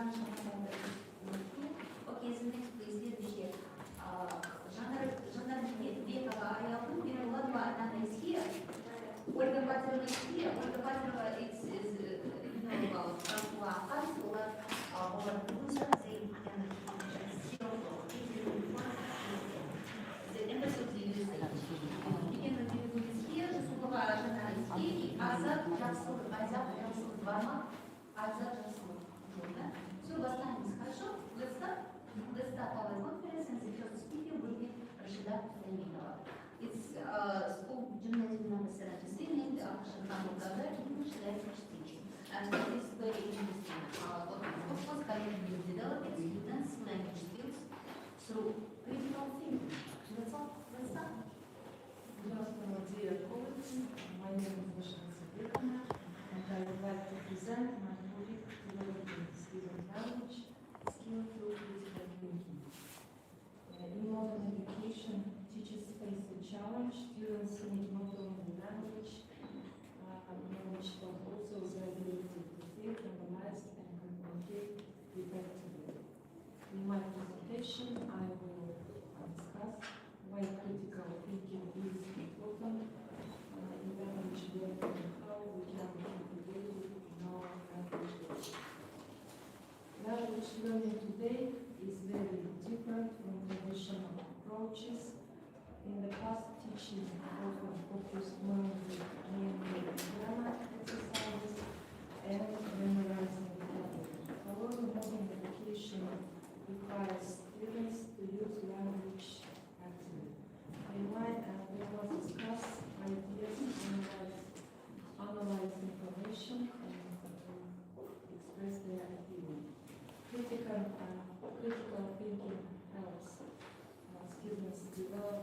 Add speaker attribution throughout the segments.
Speaker 1: наша работа. Окей, следующее. Жанр века Ариапу, Мировладва Ананайския. Ольга Патерова Иския. Ольга Патерова is about Afghan, or producer, the embassy of the USA. Begin with Иския, Жасулова Жанарийский, Азат Жасул Варма, Азат Жасул. Все, восстанем хорошо. Let's start our conference, and the first speaker will be Rashida Suleymanova. It's school gymnasium number 73 named after Shahzad Gazar, English language teacher. And it is very interesting. Of course, colleague will develop students' language skills through critical thinking. That's all. Let's start.
Speaker 2: Good afternoon, dear colleagues. My name is Rashida Suleymanova, and I would like to present my topic, developing student language skill through critical thinking. In modern education, teachers face the challenge. Students need not only language, knowledge, but also the ability to think, analyze, and communicate effectively. In my presentation, I will discuss why critical thinking is important in language learning and how we can integrate it in our language learning. Language learning today is very different from traditional approaches. In the past, teaching often focused mainly on grammar exercises and memorizing vocabulary. However, modern education requires students to use language actively. We must discuss ideas, analyze information, and express their opinion. Critical thinking helps students develop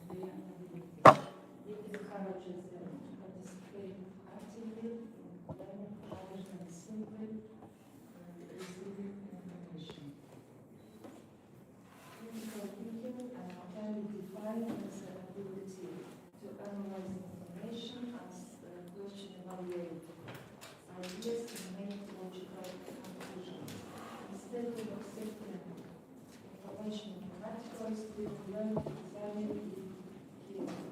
Speaker 2: their ability. It encourages them to participate actively in learning rather than simply receiving information. Critical thinking can be defined as the ability to analyze information as question evaluate ideas and make logical conclusions. Instead of accepting information automatically, students learn to examine it carefully.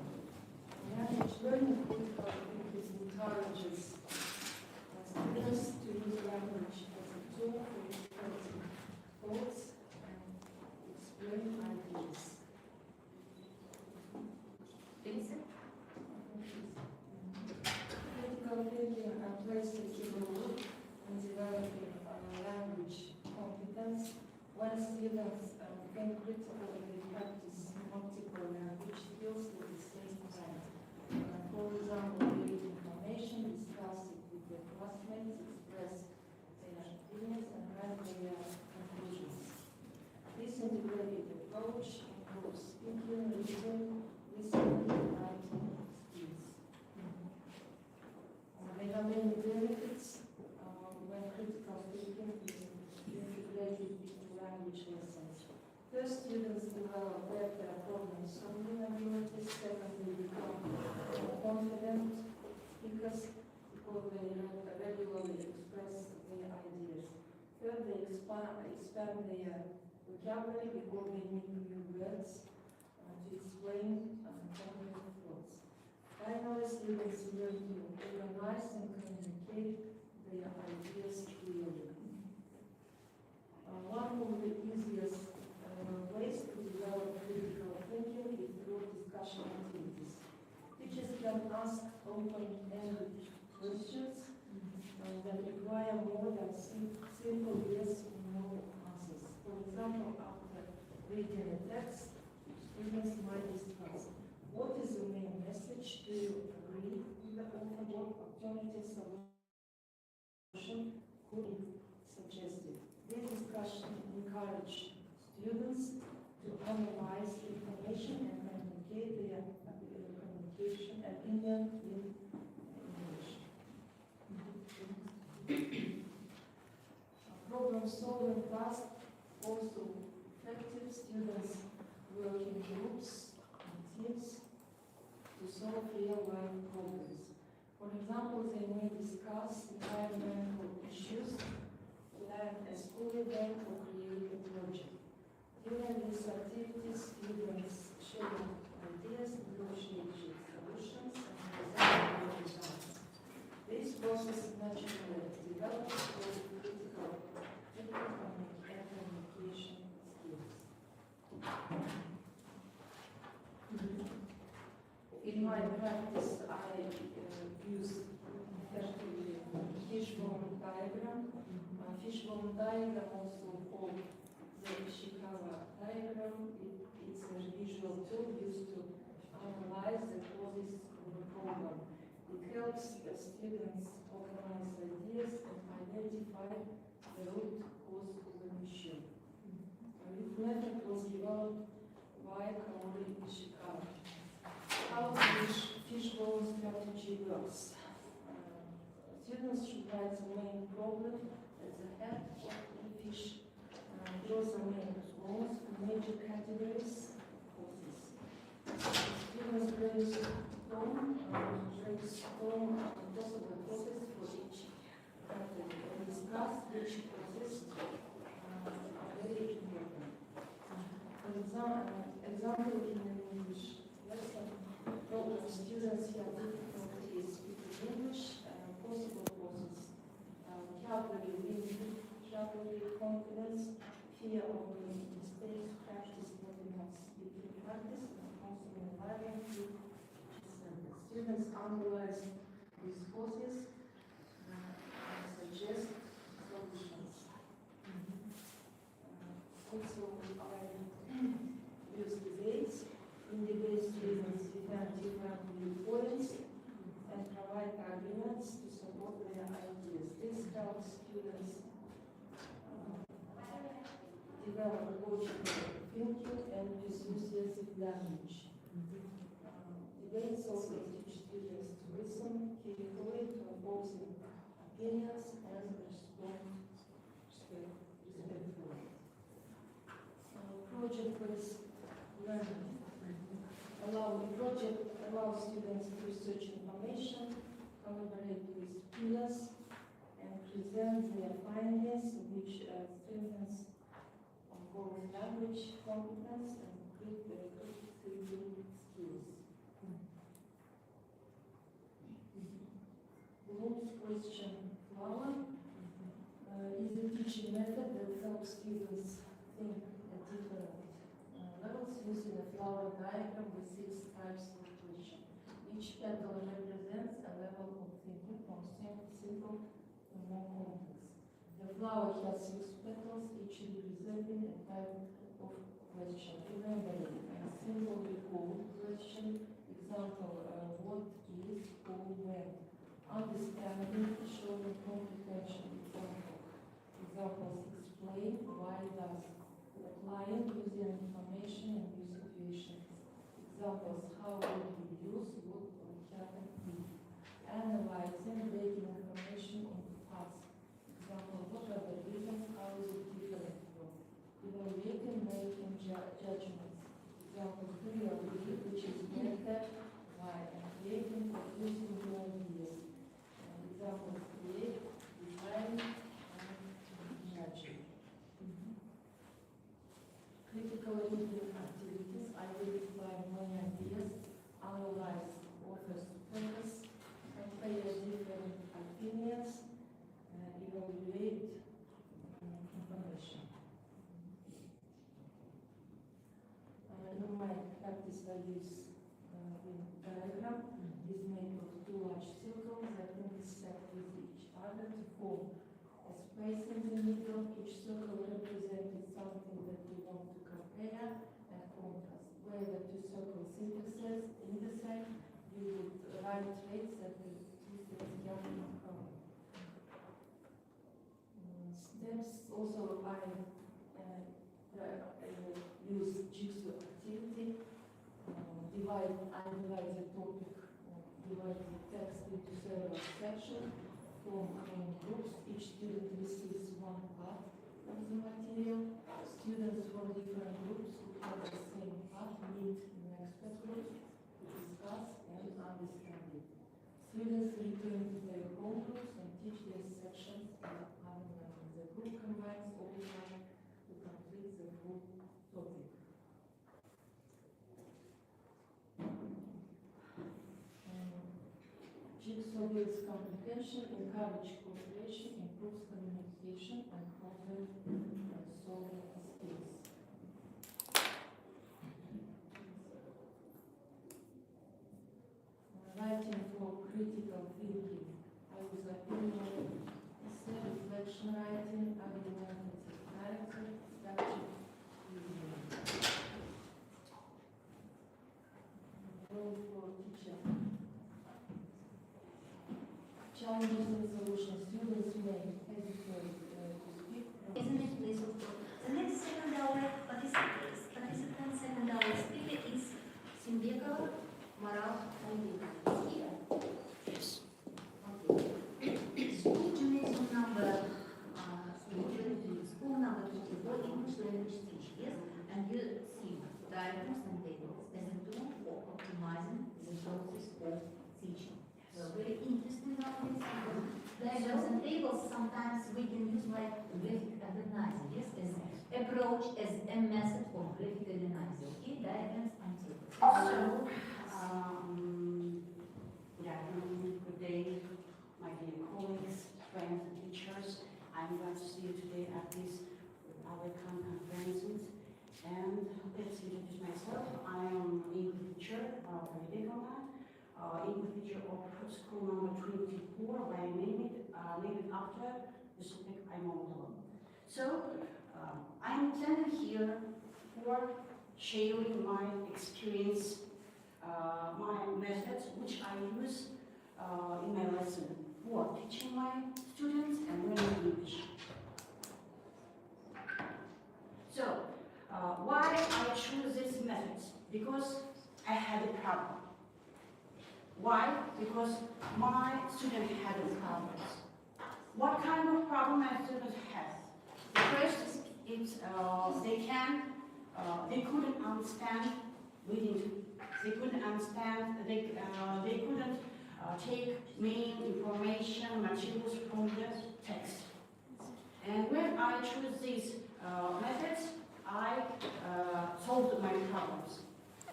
Speaker 2: Language learning critical thinking encourages students to use language as a tool for expressing thoughts and explain ideas. Critical thinking plays a key role in developing language competence. When students can critically practice multiple language skills at the same time. For example, read information, discuss it with their classmates, express their opinions, and write their conclusions. This integrated approach improves thinking, reasoning, listening, and writing skills. There are many benefits when critical thinking is integrated into language lessons. First, students develop better problem-solving abilities. Second, they become more confident speakers because they regularly express their ideas. Third, they expand their vocabulary because they need new words to explain complex thoughts. Finally, students learn to organize and communicate their ideas clearly. One of the easiest ways to develop critical thinking is through discussion activities. Teachers can ask open-ended questions that require more than simple yes or no answers. For example, after reading a text, students might discuss what is the main message, do you agree with the author, what alternative solution could be suggested. This discussion encourages students to analyze information and communicate their communication opinion in English. Problem-solving task also effective. Students work in groups and teams to solve real-life problems. For example, they may discuss environmental issues, plan a school event or create a project. During these activities, students share ideas, negotiate solutions, and present their results. This process naturally develops both critical and communication skills. In my practice, I use effectively fishbone diagram. Fishbone diagram, also called the Ishikawa diagram, it's a visual tool used to analyze the causes of a problem. It helps the students organize ideas and identify the root cause of an issue. This method was developed by Kaori Ishikawa. How the fishbone strategy works. Students should write the main problem at the head of the fish, draw the main goals, major categories, causes. Students brainstorm possible causes for each category and discuss which causes are very important. For example, in an English lesson, students have difficulties with English, possible causes, vocabulary, reading, vocabulary, confidence, fear of making mistakes, practice not enough speaking practice, and also environment with students analyze these causes and suggest solutions. Also, I use debates. In debates, students defend different viewpoints and provide arguments to support their ideas. This helps students develop logical thinking and persuasive language. Debates also teach students to listen carefully to opposing opinions and respond respectfully. Project-based learning. The project allows students to research information, collaborate with peers, and present their findings, which strengthens both language competence and critical thinking skills. Bloom's question flower is a teaching method that helps students think at different levels using a flower diagram with 6 types of question. Each petal represents a level of thinking from simple to more complex. The flower has 6 petals, each representing a type of question. Remembering a simple recall question, example, what is or when. Understanding, showing comprehension, examples, explain, why does. Applying, using information in new situations. Examples, how would we use, what would happen if. Analyzing, breaking information into parts. Example, what are the reasons, how is it different from. Evaluating, making judgments. Examples, do you agree, which is better, why, and creating, producing new ideas. Examples, create, design, and judging. Critical thinking activities identify main ideas, analyze author's purpose, compare different opinions, evaluate information. In my practice, I use diagram is made of 2 large circles that intersect with each other to form a space in the middle. Each circle represented something that we want to compare and contrast. Where the 2 circles intersect, you would write traits that the 2 things have in common. Steps also I use jigsaw activity. I divide the topic, divide the text into several sections, form groups. Each student receives 1 part of the material. Students from different groups who have the same part meet in expert groups to discuss and understand it. Students return to their home groups and teach their sections to other members. The group sequence overtime to complete the full topic. Jigsaw builds comprehension, encourage cooperation, improves communication, and problem solving skills. Writing for critical thinking. I use opinion, essay, reflection writing, argumentative character, structure, reasoning. Role for teacher. Challenges and solutions. Students may hesitate to speak.
Speaker 1: Isn't it place of thought? The next second hour participant, second hour speaker is Simbekova Maral Olivia. Here.
Speaker 3: Yes.
Speaker 1: Okay. School gymnasium number, school number 24, English language teacher, yes? And you see diagrams and tables as a tool for optimizing the process of teaching. So very interesting nowadays because diagrams and tables sometimes we can use like graphic organizing, yes? As approach, as a method of graphic organizing, okay? Diagrams and tables.
Speaker 3: So, good afternoon, good day, my dear colleagues, friends, and teachers. I'm glad to see you today at this PowerCon conferences. And let's introduce myself. I am English teacher, Veridekova, English teacher of school number 24, where I named it after the subject I'm on. So, I'm standing here for sharing my experience, my methods which I use in my lesson for teaching my students and learning English. So, why I choose these methods? Because I had a problem. Why? Because my student had a problem. What kind of problem my student has? The first is they couldn't understand reading. They couldn't understand. They couldn't take main information materials from the text. And when I choose these methods, I solved my problems.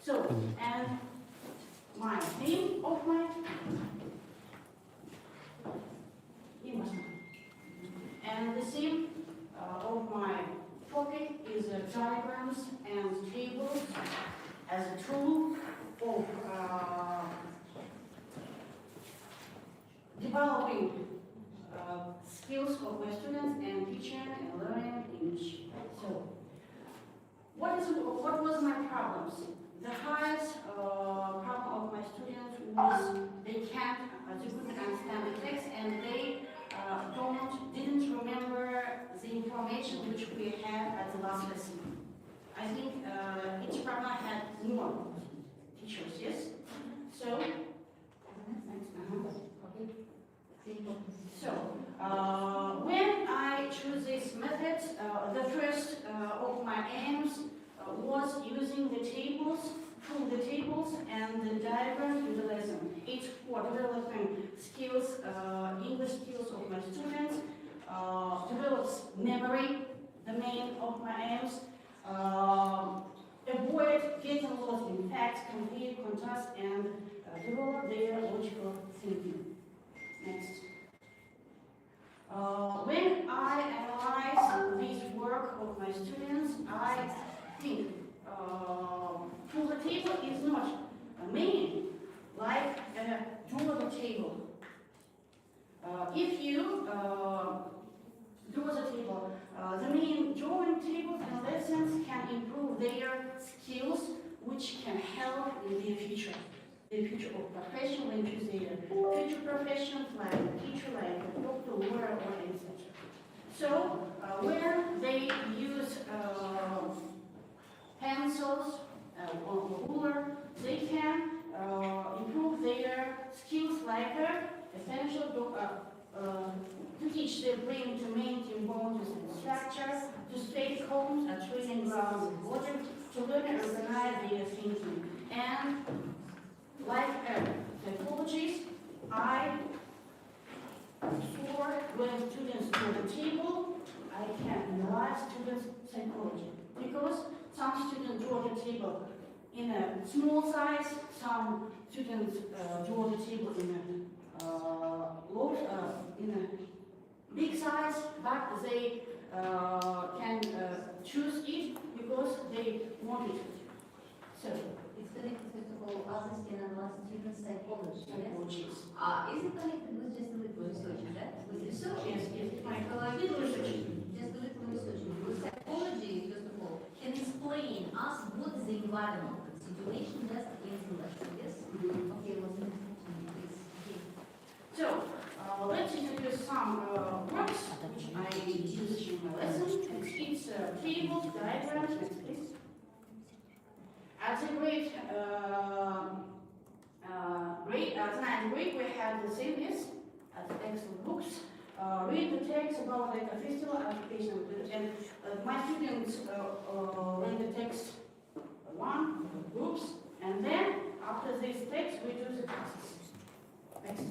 Speaker 3: So, and my theme of my and the theme of my topic is diagrams and tables as a tool of developing skills of my students and teaching and learning English. So, what was my problems? The highest problem of my students was they couldn't understand the text and they didn't remember the information which we had at the last lesson. I think each problem had more teachers, yes? So, when I choose this method, the first of my aims was using the tables, through the tables and the diagrams in the lesson. It's for developing skills, English skills of my students, develops memory, the main of my aims, avoid getting lost in facts, compare, contrast, and develop their logical thinking. Next. When I analyze this work of my students, I think through the table is not a main like a draw the table. If you draw the table, the main drawing tables and lessons can improve their skills, which can help in their future. The future of profession, when you say future professions like teacher, like a doctor, lawyer, or etc. So when they use pencils or ruler, they can improve their skills like essential to teach their brain to maintain boundaries and structure, to stay calm at training grounds and logic, to learn and organize their thinking. And like typologies, I sort when students do the table, I can analyze students' psychology because some students draw the table in a small size, some students draw the table in a big size, but they can choose it because they want it. So,
Speaker 1: It's connected, first of all, others can analyze student psychology. Yes?
Speaker 3: psychologies.
Speaker 1: Is it connected with just a little research, right? With research?
Speaker 3: Yes, yes,
Speaker 1: Psychology
Speaker 3: little research.
Speaker 1: Just a little research. Because psychology, first of all, can explain us what is the environment, the situation just against the lesson. Yes? Okay, what's the next question, please? Okay.
Speaker 3: So, let's introduce some works which I use in my lesson. It's tables, diagrams, next please. At the tonight grade we had the same this as the textbooks. Read the text about like a festival application, and my students read the text one groups, and then after this text we do the tasks. Next.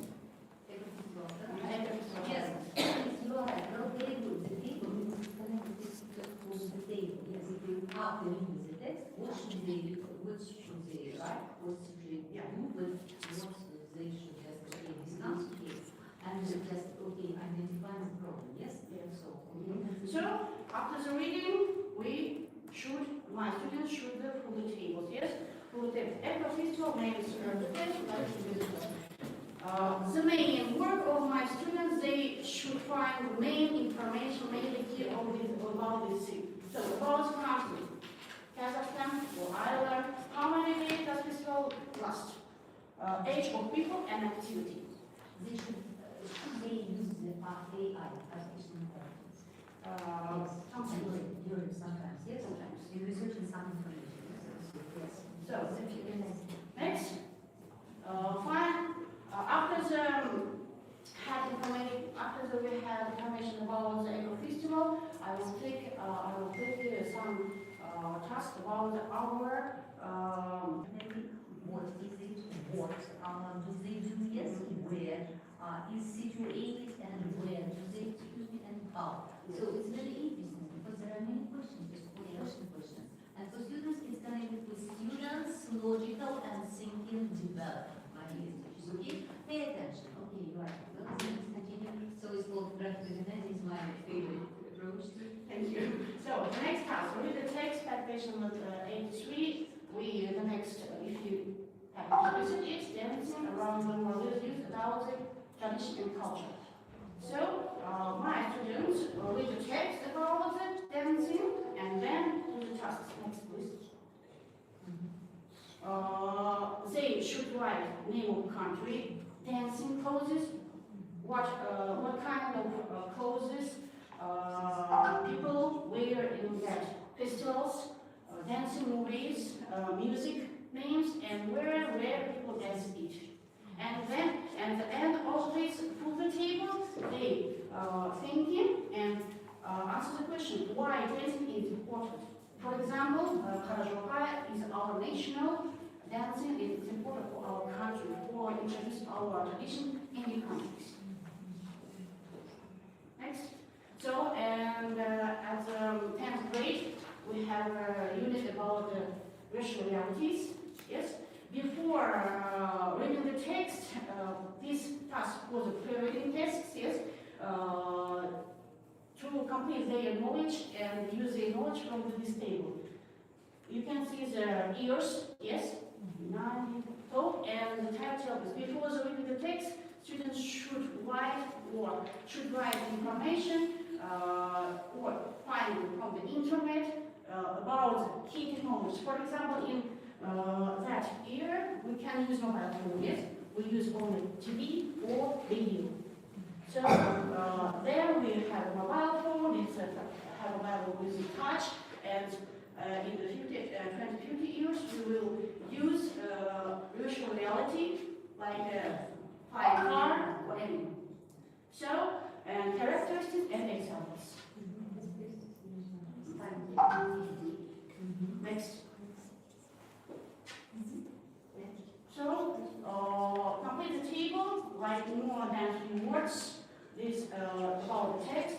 Speaker 1: Yes, you are right. Well, very good. The table means connected to the table. Yes, after reading the text, what should they write? What should they do? What they should just discuss? Okay. And just identify the problem. Yes.
Speaker 3: Yes.
Speaker 1: So.
Speaker 3: So after the reading, my students should fill the tables. Yes, fill the text. Ecofestival names the text. The main work of my students, they should find main information, mainly key about this thing. So about the country, Kazakhstan or Ireland, how many days does festival last? Age of people and activity.
Speaker 1: They should they use the AI, artificial intelligence?
Speaker 3: Sometimes.
Speaker 1: During sometimes, yes?
Speaker 3: Sometimes.
Speaker 1: In researching some information, yes.
Speaker 3: So, next, after we had information about the Eco Festival, I will take some tasks about our
Speaker 1: Maybe what is it, what do they do, yes, where is situated and where do they, excuse me, and how. So it's very interesting because there are many questions, just questions. And for students, it's connected with students' logical and thinking development. Okay? Pay attention. Okay, you are right. Well, let's continue. So it's called graphic design is my favorite approach.
Speaker 3: Thank you. So the next task, read the text at page number 83. The next, if you have to visit it, dancing around the world is used about the tradition and culture. So my students read the text about the dancing and then do the tasks. Next, please. They should write name of country, dancing poses, what kind of poses people wear in that festivals, dancing movies, music names, and where people dance it. And then at the end of this full table, they thinking and answer the question why dancing is important. For example, Karajokaya is our national dancing. It's important for our country, for introducing our tradition in the countries. Next. So, and at the 10th grade, we have a unit about the virtual realities. Yes. Before reading the text, this task was a pre-reading test. Yes. To complete their knowledge and use their knowledge from this table. You can see the ears, yes, 9 top, and the title is before reading the text, students should write information or find from the internet about key technologies. For example, in that year, we can use mobile phone, yes, we use only TV or radio. So there we have a mobile phone, it's have a mobile with touch, and in the 2050 years we will use virtual reality like a car or anything. So, and characteristics and examples. Next. So, complete the table, write more than 3 words. This about the text.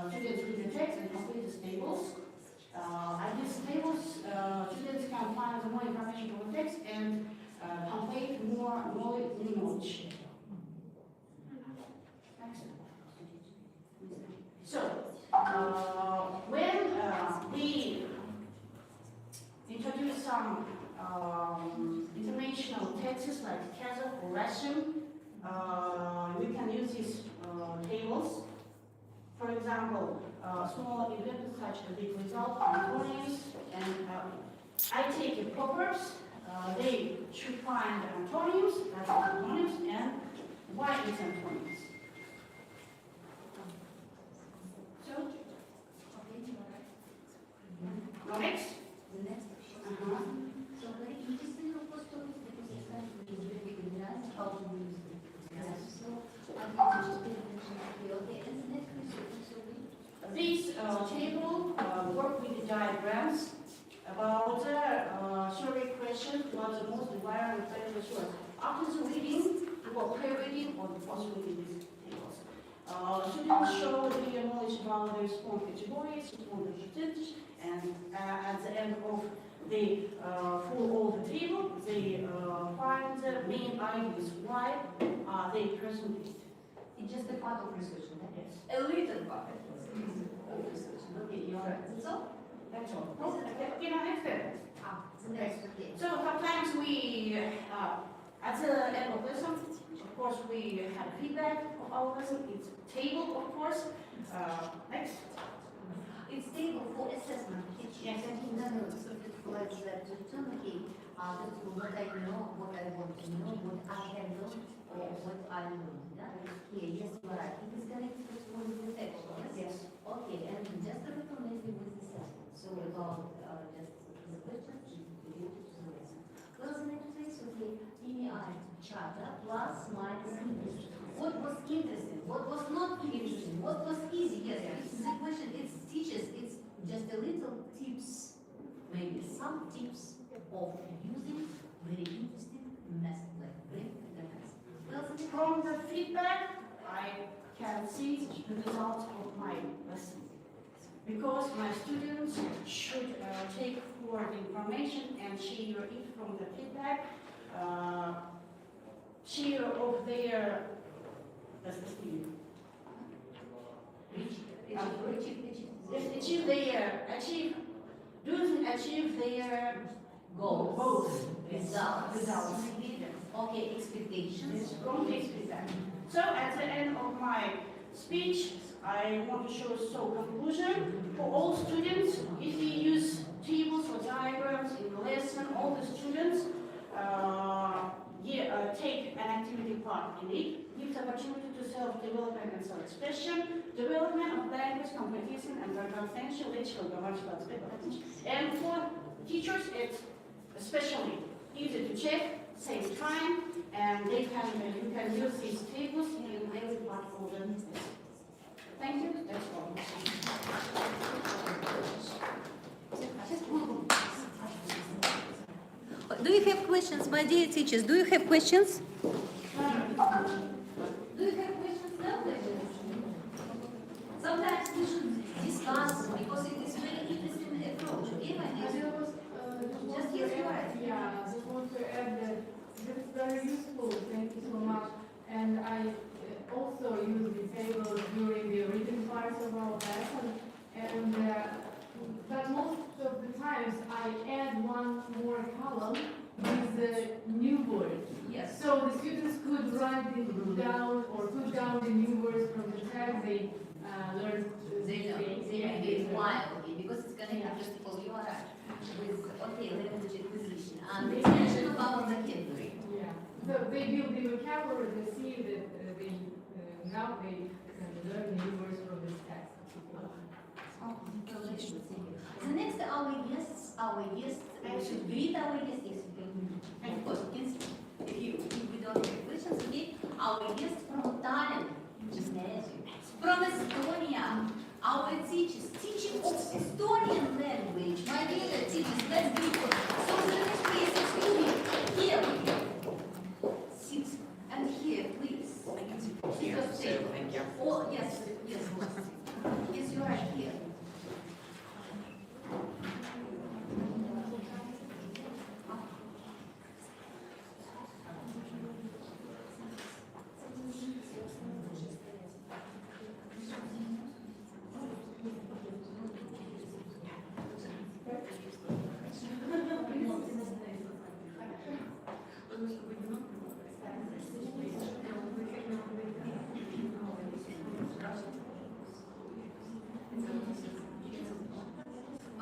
Speaker 3: students read the text and complete the tables. At these tables, students can find more information from the text and complete more knowledge. So, when we introduce some international texts like Kazakh or Russian, we can use these tables. For example, small events such as the result, antonyms, and I take the proverbs. They should find antonyms, that's antonyms, and why is antonyms. So, next.
Speaker 1: The next question. So very interesting, of course, topic because it's like really realize how to use it.
Speaker 3: Yes.
Speaker 1: So I'm going to mention okay. And the next question.
Speaker 3: This table work with the diagrams about survey questions, what the most viral and favorite words. After the reading, or pre-reading, or post-reading these tables. Students show their knowledge about the response categories, response percentage, and at the end of the full of the table, they find the main ideas why they present it.
Speaker 1: It's just a part of research, right?
Speaker 3: Yes.
Speaker 1: A little part of research. Okay, you're right. So,
Speaker 3: That's all. Okay, now next step.
Speaker 1: the next, okay.
Speaker 3: So sometimes we, at the end of lesson, of course, we have feedback of our lesson. It's table, of course. Next.
Speaker 1: It's table for assessment.
Speaker 3: Yes.
Speaker 1: Like that to return, okay, that's what I know, what I want to know, what I have learned, or what I learned. Yeah? Okay, yes, you are right. It is connected to the text.
Speaker 3: Yes.
Speaker 1: Okay, and just a little maybe with the assessment. So about just the questions related to the lesson. Well, the next place, okay, EMI charter plus minus interest. What was interesting? What was not interesting? What was easy? Yes, this is the question. It's teachers. It's just a little tips, maybe some tips of using very interesting method like brain organizing. Well, the
Speaker 3: From the feedback, I can see the results of my lesson. Because my students should take forward information and share it from the feedback, share of their achieve their
Speaker 1: goals,
Speaker 3: results.
Speaker 1: Okay, expectations.
Speaker 3: It's from this feedback. So at the end of my speech, I want to show conclusion for all students. If you use tables or diagrams in the lesson, all the students take an activity part in it, gives opportunity to self-development and self-expression, development of language, comprehension, and comprehension, lexical, grammatical aspects. And for teachers, it's especially easy to check, saves time, and you can use these tables in every part of the lesson. Thank you. That's all.
Speaker 4: Do you have questions, my dear teachers? Do you have questions?
Speaker 1: Do you have questions now? Sometimes we should discuss because it is very interesting approach. Okay, my dear? Just yes, you are right.
Speaker 2: Yeah, I just want to add that it's very useful. Thank you so much. And I also use the tables during the written parts of our lesson. And but most of the times I add one more column with the new word.
Speaker 1: Yes.
Speaker 2: So the students could write it down or put down the new words from the text they learned.
Speaker 1: They may be why, okay, because it's connected just for you are right. With, okay, language acquisition and attention about vocabulary.
Speaker 2: Yeah. So they build the vocabulary, they see that now they can learn new words from this text.
Speaker 1: The next our guests, I should greet our guests, yes, you can, of course, if we don't have questions, okay, our guests from Tallinn, from Estonia, our teachers, teaching of Estonian language, my dear teachers, let's do it. So the next place, excuse me, here, sit, and here, please. Here, thank you. Oh, yes, is your idea.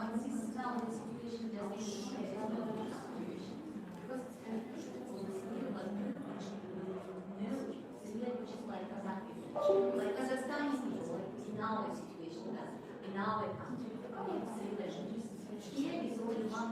Speaker 1: On this now the situation just like Kazakhstan is in our situation, in our country. Here is only one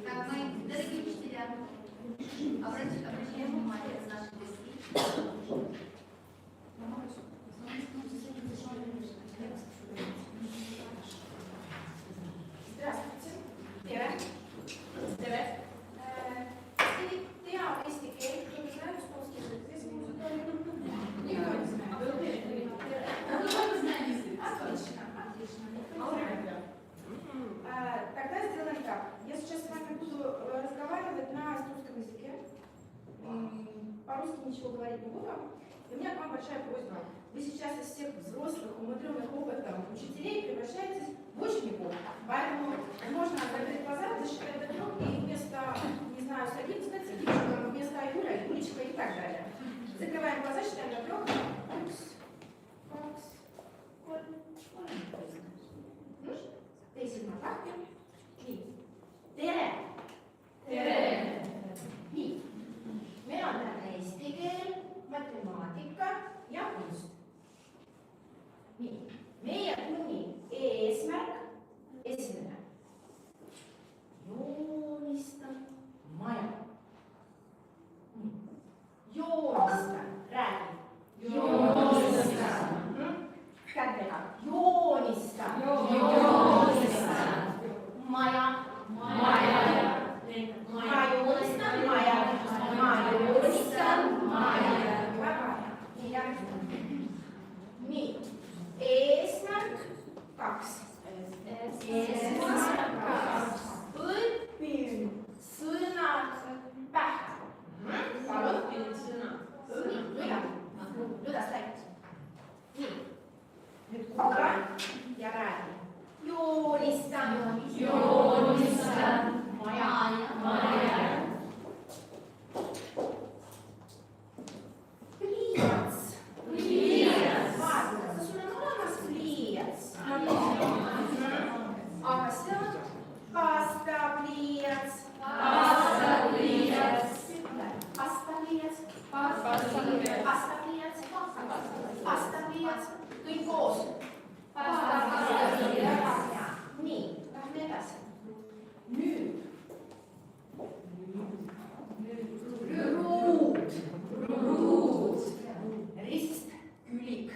Speaker 1: Так, мои дорогие учителя, обращаем внимание на наши доски.
Speaker 2: Здравствуйте. Tere. Tere. Если teab eesti keelt, кто не знает эстонский язык, здесь музыка. Никто не знает. Отлично, отлично. Тогда сделаем так. Я сейчас с вами буду разговаривать на эстонском языке. По-русски ничего говорить не буду. И у меня к вам большая просьба. Вы сейчас из всех взрослых, умудренных опытом учителей превращаетесь в учеников. Поэтому можно закрыть глаза, засчитать до 3 и вместо, не знаю, садиться, стать садичком, вместо Юля, Юлечка и так далее. Закрываем глаза, считаем до 3. Teisel ma lahti. Nii. Tere! Tere! Nii. Meil on täna eesti keel, matemaatika ja kunst. Nii. Meie tunni eesmärk, esimene. Joonistan maja. Joonistan, räägi. Joonistan. Kätega. Joonistan. Maja. Maja. Ma joonistan maja. Ma joonistan maja. Väga hea. Nii, järgmine. Nii. Eesmärk 2. Eesmärk 2. Õpin sõnad pähe. Palun. Õpin sõnad. Kuidas läks? Nii. Nüüd kuulan ja räägin. Joonistan. Joonistan. Maja. Maja. Pliiats. Pliiats. Vaata, kas sul on olemas pliiats? Aga see on pastapliiats. Pastapliiats. Pastapliiats. Pastapliiats. Pastapliiats. Kõik koos. Nii, lähme edasi. Nüüd. Ruud. Ristkülik.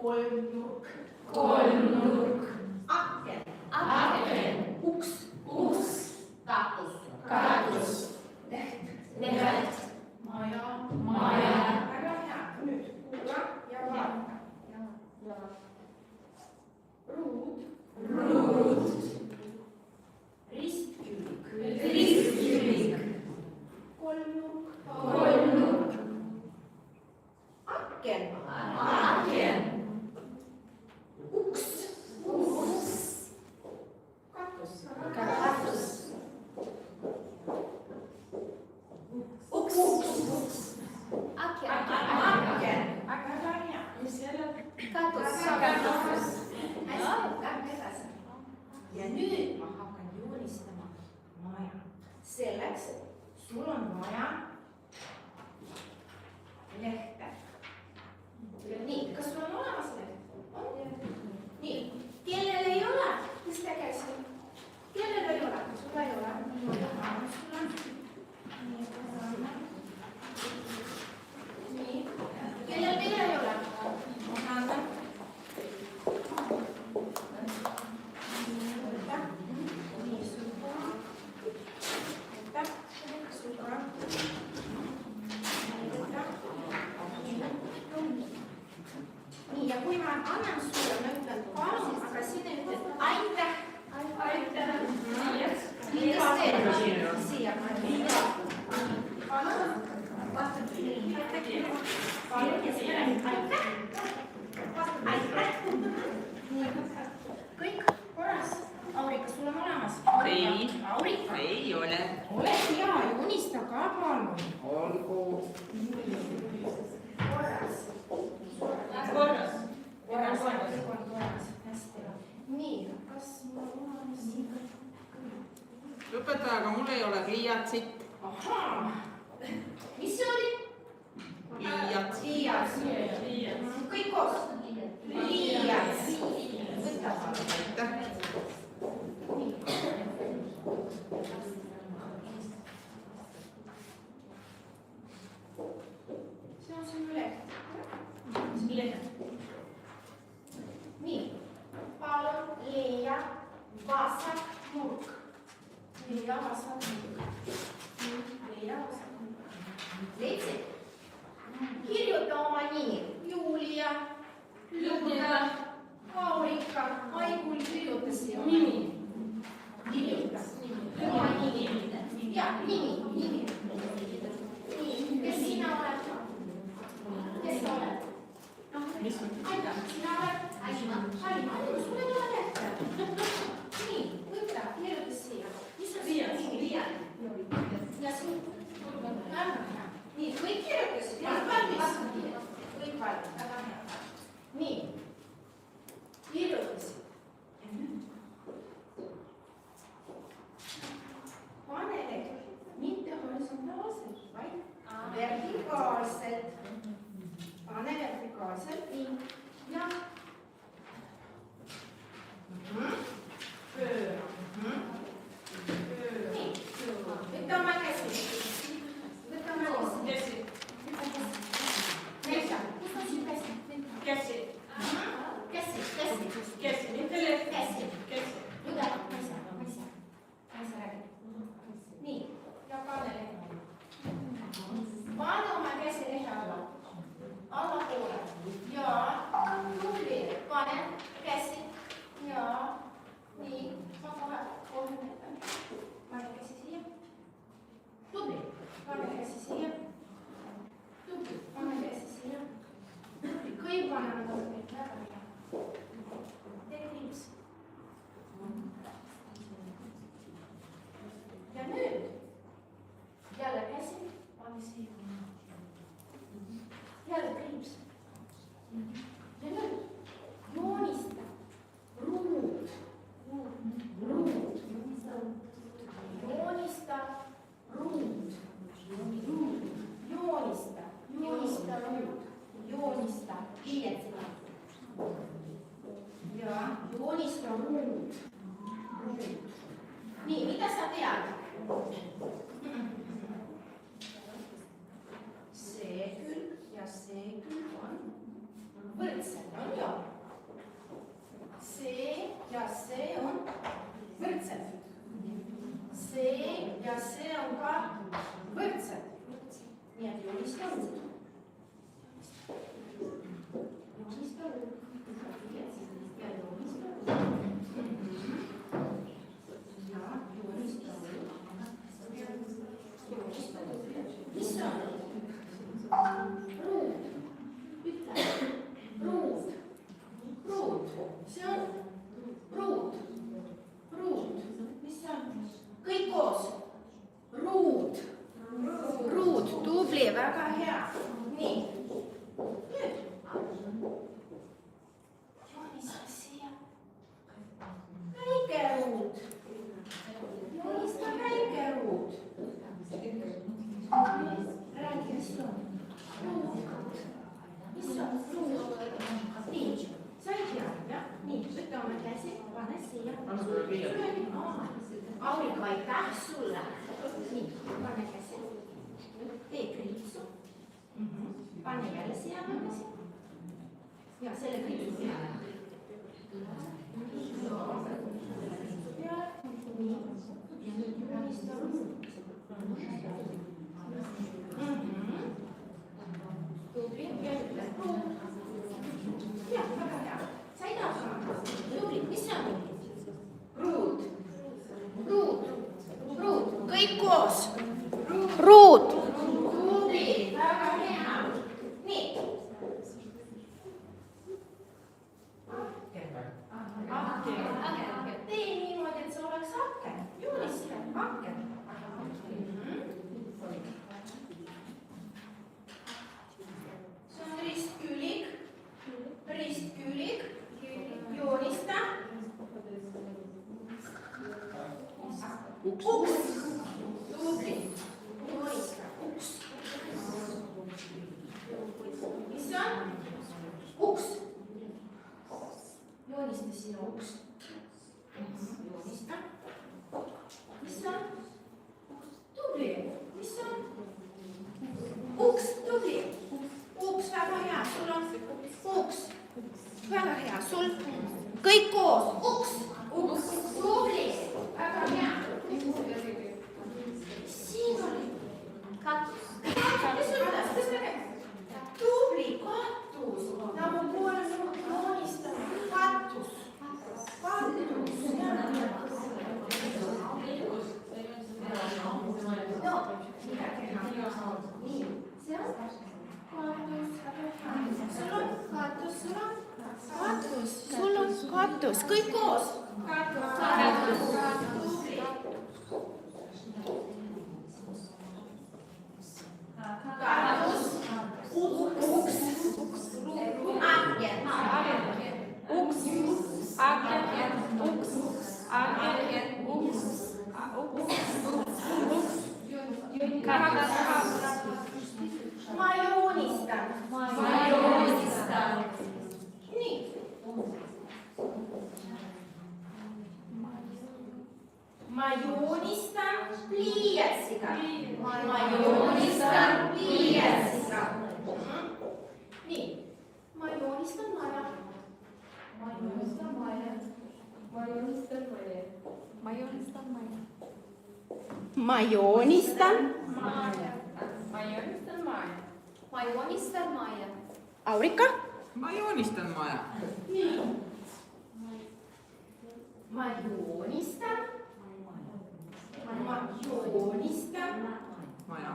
Speaker 2: Kolmnurk. Aken. Uks. Katus. Leht. Maja. Väga hea. Nüüd kuula ja vaata. Ruud. Ristkülik. Kolmnurk. Aken. Uks. Katus. Uks. Aken. Väga hea.
Speaker 1: Katus.
Speaker 2: nüüd ma hakkan joonistama maja. Selleks sul on vaja lehte. Nii, kas sul on olemas leht? On? Nii, kellel ei ole, tõsta käsi. Kellel ei ole? Sul ei ole. Sul on. Nii, kellel veel ei ole? Annan. Nii, super. Super. Nii, ja kui ma annan sulle, ma ütlen palun, aga sina ütled aitäh. Aitäh. Mida veel? Siia. Palun. Aitäh. Kõik korras. Aurika, sul on olemas?
Speaker 5: Ei.
Speaker 2: Aurika.
Speaker 5: Ei ole.
Speaker 2: Ole hea ja unista ka palun.
Speaker 5: Olgu.
Speaker 2: Korras.
Speaker 5: Korras.
Speaker 2: Korras. Kõik on korras. Hästi. Nii, kas mul on olemas?
Speaker 5: Õpetaja, aga mul ei ole pliiatsit.
Speaker 2: Ahaa. Mis see oli?
Speaker 5: Pliiats.
Speaker 2: Liiats. Kõik koos. Liiats. Võta palun.
Speaker 5: Aitäh.
Speaker 2: Nii. See on sinu leht. Nii. Palun leia vasak nurk. Leia vasak nurk. Leia vasak nurk. Leidsid? Kirjuta oma nimi. Julia. Julia. Aurika. Aigul kirjuta siia. Nimi. Kirjuta. Oma nimi. Jah, nimi. Nii, kes sina oled? Kes sa oled? Aida, sina oled? Aima. Aima, sul ei ole lehte. Nii, võta, kirjuta siia. Mis on siia? Ja siin. Nii, kõik kirjutasid. Kõik valmis. Kõik valmis, väga hea. Nii, kirjutasid. Pane leht, mitte horisontaalselt, vaid vertikaalselt. Pane vertikaalselt, nii. Ja pööra. Nii, võta oma käsi. Võta oma käsi. Näita, kus on siin käsi? Käsi. Käsi, mitte leht. Käsi. Lugeda, ma ei saa rääkida. Nii, ja pane leht. Pane oma käsi lehe alla. Allapoole. Ja, tubli. Pane käsi. Ja, nii. Ma kohe näitan. Pane käsi siia. Tubli. Pane käsi siia. Tubli. Pane käsi siia. Kõik panevad oma kõik väga hea. Tee kriips. Ja nüüd jälle käsi, pane siia. Jälle kriips. Ja nüüd joonista ruud. Joonista ruud. Joonista ruud. Joonista pliiatsiga.
Speaker 5: on sul riiet?
Speaker 1: Aurika, aitäh sulle. Nii, pane käsi. Tee kriipsu. Pane jälle siia tagasi. Ja selle kriipsu peale. Nii. Ja nüüd joonistame. Tubli, ja ütle pruut. Jah, väga hea. Said hakkama. Tubli, mis see on? Pruut. Pruut. Pruut. Kõik koos.
Speaker 4: Ruut.
Speaker 1: Tubli, väga hea. Nii. Aken. Tee niimoodi, et see oleks aken. Joonista aken. See on ristkülik. Ristkülik. Joonista. Uks. Tubli. Joonista. Uks. Mis see on? Uks. Joonista sinna uks. Joonista. Mis see on? Tubli. Mis see on? Uks. Tubli. Uks, väga hea. Sul on uks. Väga hea. Sul kõik koos. Uks. Uks. Tubli. Väga hea. Siin oli katus. Mis ütles? Mis me teeme? Tubli katus. Nagu poole joonistame. Katus. Katus. No, midagi enam. Nii. See on katus. Sul on katus. Sul on katus. Sul on katus. Kõik koos. Katus. Katus. Tubli. Katus. Uks. Aken.
Speaker 2: Uks. Aken. Uks. Aken. Uks.
Speaker 1: Ma joonistan. Nii. Ma joonistan pliiatsiga. Ma joonistan pliiatsiga. Nii. Ma joonistan maja. Ma joonistan maja. Ma joonistan maja. Ma joonistan maja. Ma joonistan maja.
Speaker 2: Ma joonistan maja.
Speaker 1: Ma joonistan maja.
Speaker 2: Aurika?
Speaker 5: Ma joonistan maja.
Speaker 1: Nii. Ma joonistan. Ma joonistan.
Speaker 5: Maja.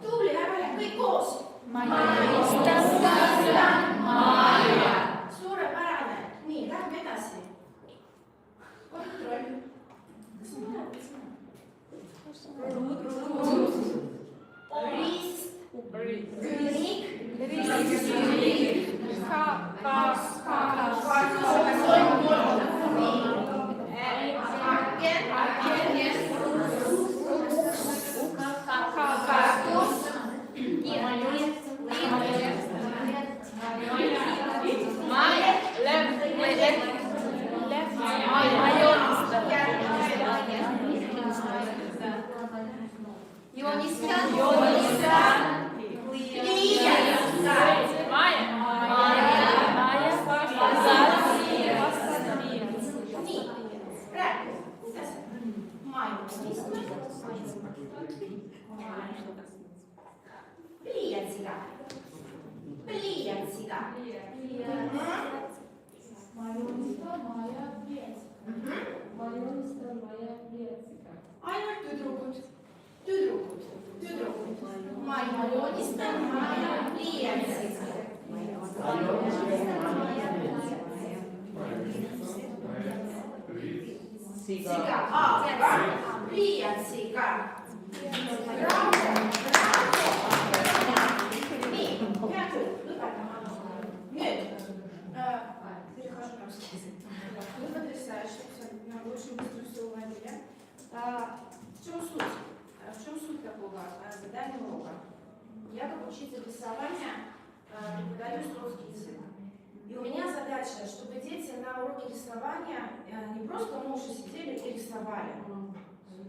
Speaker 1: Tubli, väga hea, kõik koos.
Speaker 2: Ma joonistan maja.
Speaker 1: Suurepärane. Nii, lähme edasi. Kontroll. Kas on mõlemad sõnad? Rist. Külik. Joonistan. Nii, räägi. Ma joonistan. Pliiatsiga. Pliiatsiga.
Speaker 2: Ma joonistan maja pliiatsiga. Ma joonistan maja pliiatsiga.
Speaker 1: Ainult tüdrukud. Ma joonistan maja pliiatsiga. Siga. Pliiatsiga. Nii, hea küll, lõpetame. Nüüd.
Speaker 2: Вы потрясающие, абсолютно. Вы очень быстро все уладили. В чем суть? В чем суть такого задания урока? Я как учитель рисования преподаю эстонский язык. И у меня задача задача, чтобы дети на уроке рисования не просто молча сидели и рисовали,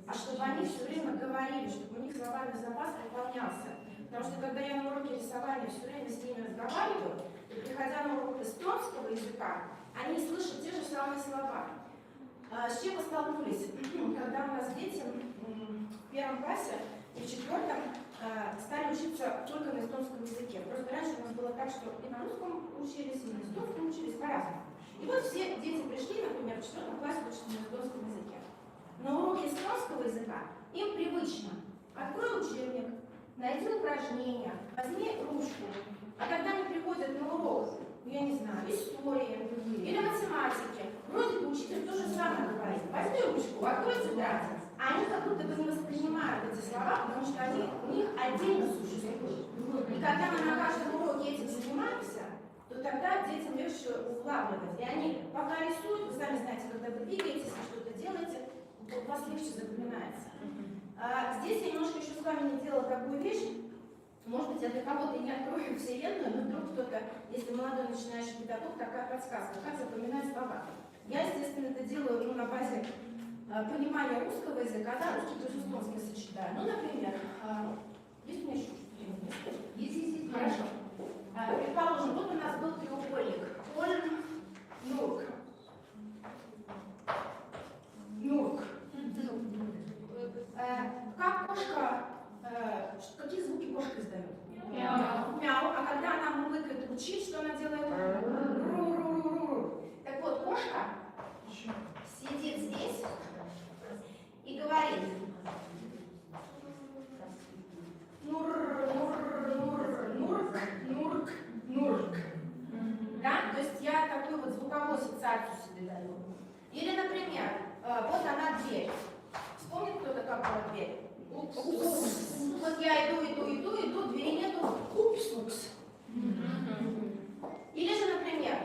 Speaker 2: а чтобы они все время говорили, чтобы у них словарный запас пополнялся. Потому что когда я на уроке рисования все время с ними разговариваю, то приходя на урок эстонского языка, они слышат те же самые слова. С чем мы столкнулись? Когда у нас дети в 1 классе и в 4 стали учиться только на эстонском языке. Просто раньше у нас было так, что и на русском учились, и на эстонском учились по-разному. И вот все дети пришли, например, в 4 классе учатся на эстонском языке. На уроке эстонского языка им привычно: открой учебник, найди упражнения, возьми ручку. А когда они приходят на урок, я не знаю, истории или математики, вроде бы учитель то же самое говорит: возьми ручку, открой тетрадь. А они как будто бы не воспринимают эти слова, потому что они у них отдельно существуют. И когда мы на каждом уроке этим занимаемся, то тогда детям легче улавливать. И они пока рисуют, вы сами знаете, когда вы двигаетесь, что-то делаете, у вас легче запоминается. Здесь я немножко еще с вами не делала такую вещь. Может быть, я для кого-то и не открою вселенную, но вдруг кто-то, если молодой начинающий педагог, такая подсказка, как запоминать слова. Я, естественно, это делаю на базе понимания русского языка, да, русский плюс эстонский сочетаю. Ну, например, есть у меня еще что-то? Есть. Хорошо. Предположим, вот у нас был треугольник. Нурк. Как кошка, какие звуки кошка издает? Мяу. Мяу. А когда она мурлыкает учить, что она делает? Ру-ру-ру-ру. Так вот, кошка сидит здесь и говорит: нурк. Да? То есть я такую вот звуковую ассоциацию себе даю. Или, например, вот она дверь. Вспомнит кто-то, как была дверь? Упс. Вот я иду, двери нету. Упс. Или же, например,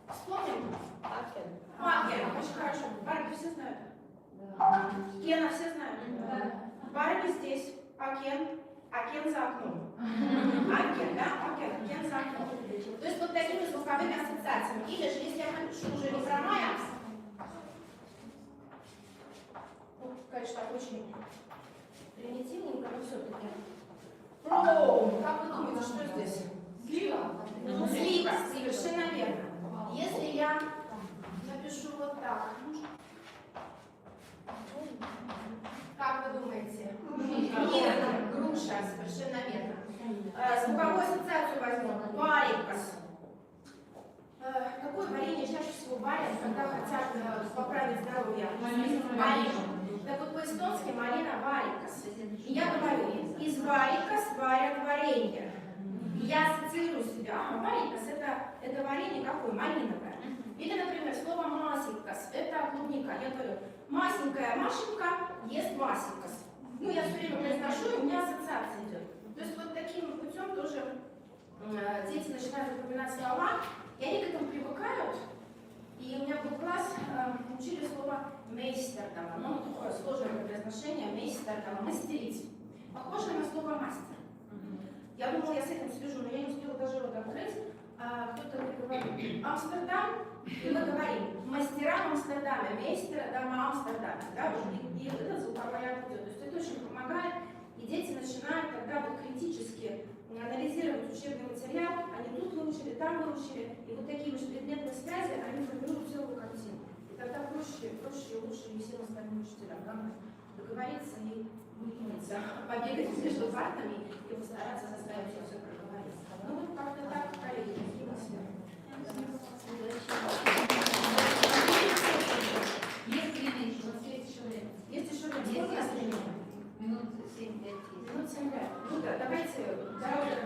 Speaker 2: вспомним? Акен. Очень хорошо. Барби все знают? Кена все знают? Барби здесь. Акен за окном. Акен, да? Акен за окном. То есть вот такими звуковыми ассоциациями. Или же, если я напишу уже не про Майя, ну, конечно, очень примитивненько, но все-таки. Как вы думаете, что здесь? Слива. Слива, совершенно верно. Если я напишу вот так, как вы думаете? Верно, груша, совершенно верно. Звуковую ассоциацию возьмем. Варикас. Какое варенье чаще всего варят, когда хотят поправить здоровье? Малина. Так вот, по-эстонски малина варикас. И я говорю: из варикас варят варенье. И я ассоциирую себя. Варикас это варенье какое? Малиновое. Или, например, слово масикас, это клубника. Я говорю: масенькая Машенька ест масикас. Ну, я все время произношу, и у меня ассоциация идет. То есть вот таким путем тоже дети начинают запоминать слова, и они к этому привыкают. И у меня был класс, учили слово мейстердама. Ну, такое сложное произношение, мейстердама, мастерить. Похоже на слово мастер. Я думала, я с этим свяжу, но я не успела даже его открыть. Кто-то говорит Амстердам, и мы говорим мастера в Амстердаме, мейстера дома Амстердаме. Да? И это звуковая аудио. То есть это очень помогает, и дети начинают тогда вот критически анализировать учебный материал. Они тут выучили, там выучили, и вот такие межпредметные связи, они формируют целую картину. И тогда проще и лучше и всем остальным учителям. Главное договориться и выявиться, побегать между партами и постараться заставить все проговорить. Ну вот как-то так, коллеги, такие мысли.
Speaker 1: Есть время еще, у нас есть еще время.
Speaker 2: Есть еще время?
Speaker 1: Минут 7-5.
Speaker 2: Минут 7-5. Ну да, давайте,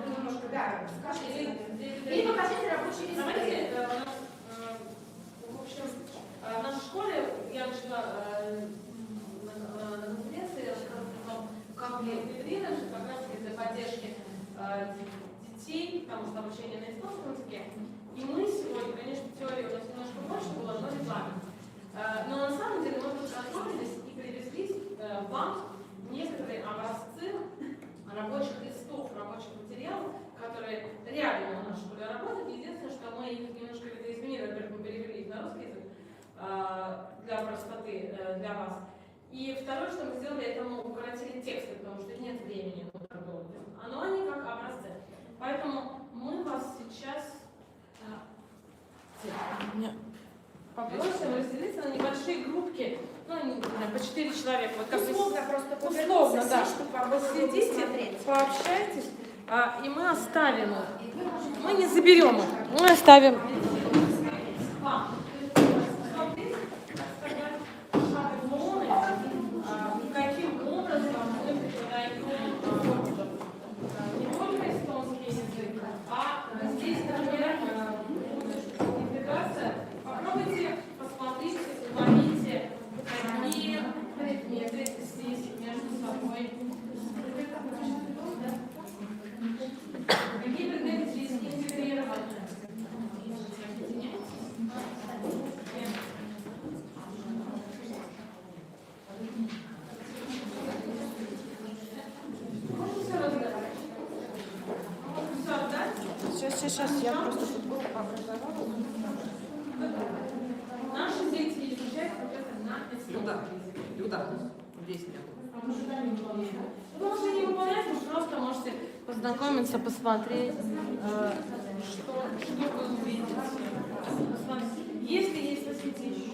Speaker 2: вы немножко, да, скажите. Или покажите рабочий лист.
Speaker 6: Давайте, в общем, в нашей школе я начала на конференции рассказывать о том, как мы внедрили как раз для поддержки детей, потому что обучение на эстонском языке. И мы сегодня, конечно, теории у нас немножко больше было, но регламент. Но на самом деле мы тут расслабились и привезли вам некоторые образцы рабочих листов, рабочих материалов, которые реально у нас в школе работают. Единственное, что мы их немножко видоизменили. И второе, что мы сделали, это мы укоротили тексты, потому что нет времени на продолжение. Но они как образцы. Поэтому мы вас сейчас попросим разделиться на небольшие группки, ну, не знаю, по 4 человека. Вот как
Speaker 2: Условно просто
Speaker 6: условно, да.
Speaker 2: чтобы вам было
Speaker 6: Посидите,
Speaker 2: посмотреть.
Speaker 6: пообщайтесь, и мы оставим их. Мы не заберем их, мы оставим вам. Смотрите, так сказать, шаблоны, каким образом мы преподаем не только эстонский язык, а здесь, например, интеграция. Попробуйте, посмотрите, уловите, какие предметы здесь между собой. Какие предметы здесь интегрированы? Можно все раздать? Все отдать?
Speaker 2: Сейчас, я просто футбол образовала.
Speaker 6: Наши дети изучают вот это на
Speaker 5: Люда,
Speaker 6: эстонском языке.
Speaker 5: Люда, здесь нет.
Speaker 6: Вы можете не выполнять, вы просто можете познакомиться, посмотреть, что вы увидите. Если есть на свете еще,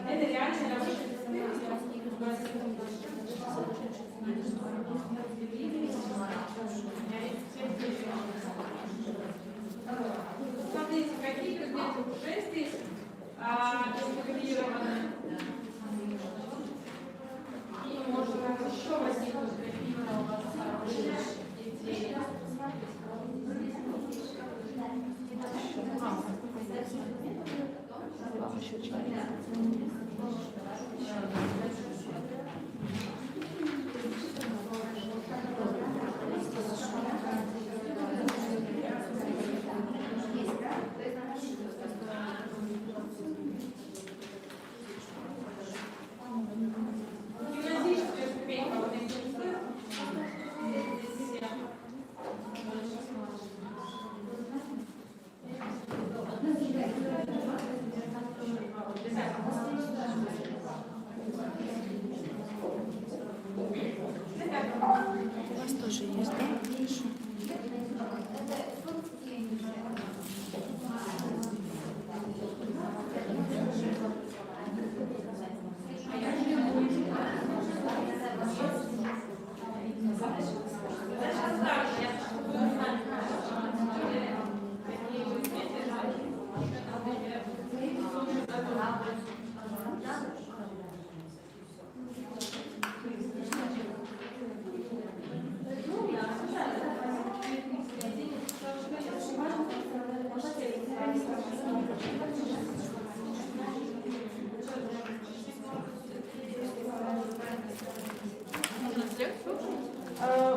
Speaker 6: это реально рабочий смотрите, какие предметы уже здесь интегрированы. И может еще возникнут какие-то у вас хорошие идеи. Гимназическая ступенька вот этих языков.
Speaker 2: У вас тоже есть, да?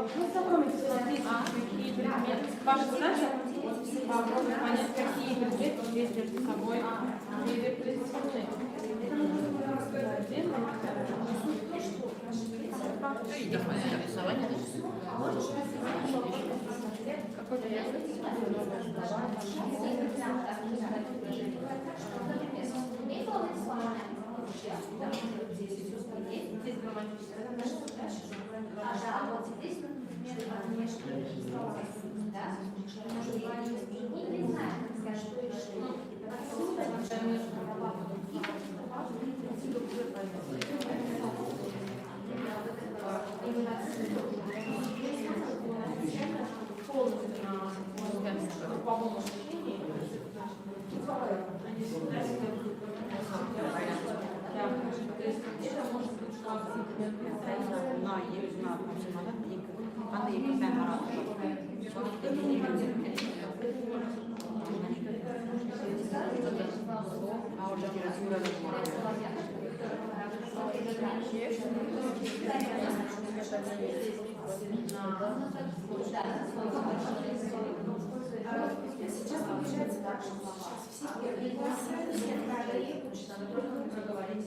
Speaker 6: Вы знакомитесь, смотрите, какие предметы. Ваша задача попробовать понять, какие предметы здесь между собой переплетены.
Speaker 1: Да, вот здесь, например, внешне, да, не знаю, как сказать, что еще.
Speaker 6: Полностью на групповом обучении. Они всегда себя то есть это может быть как-то
Speaker 2: Сейчас получается так, что все первые классы, все вторые учатся, но только мы проговорить.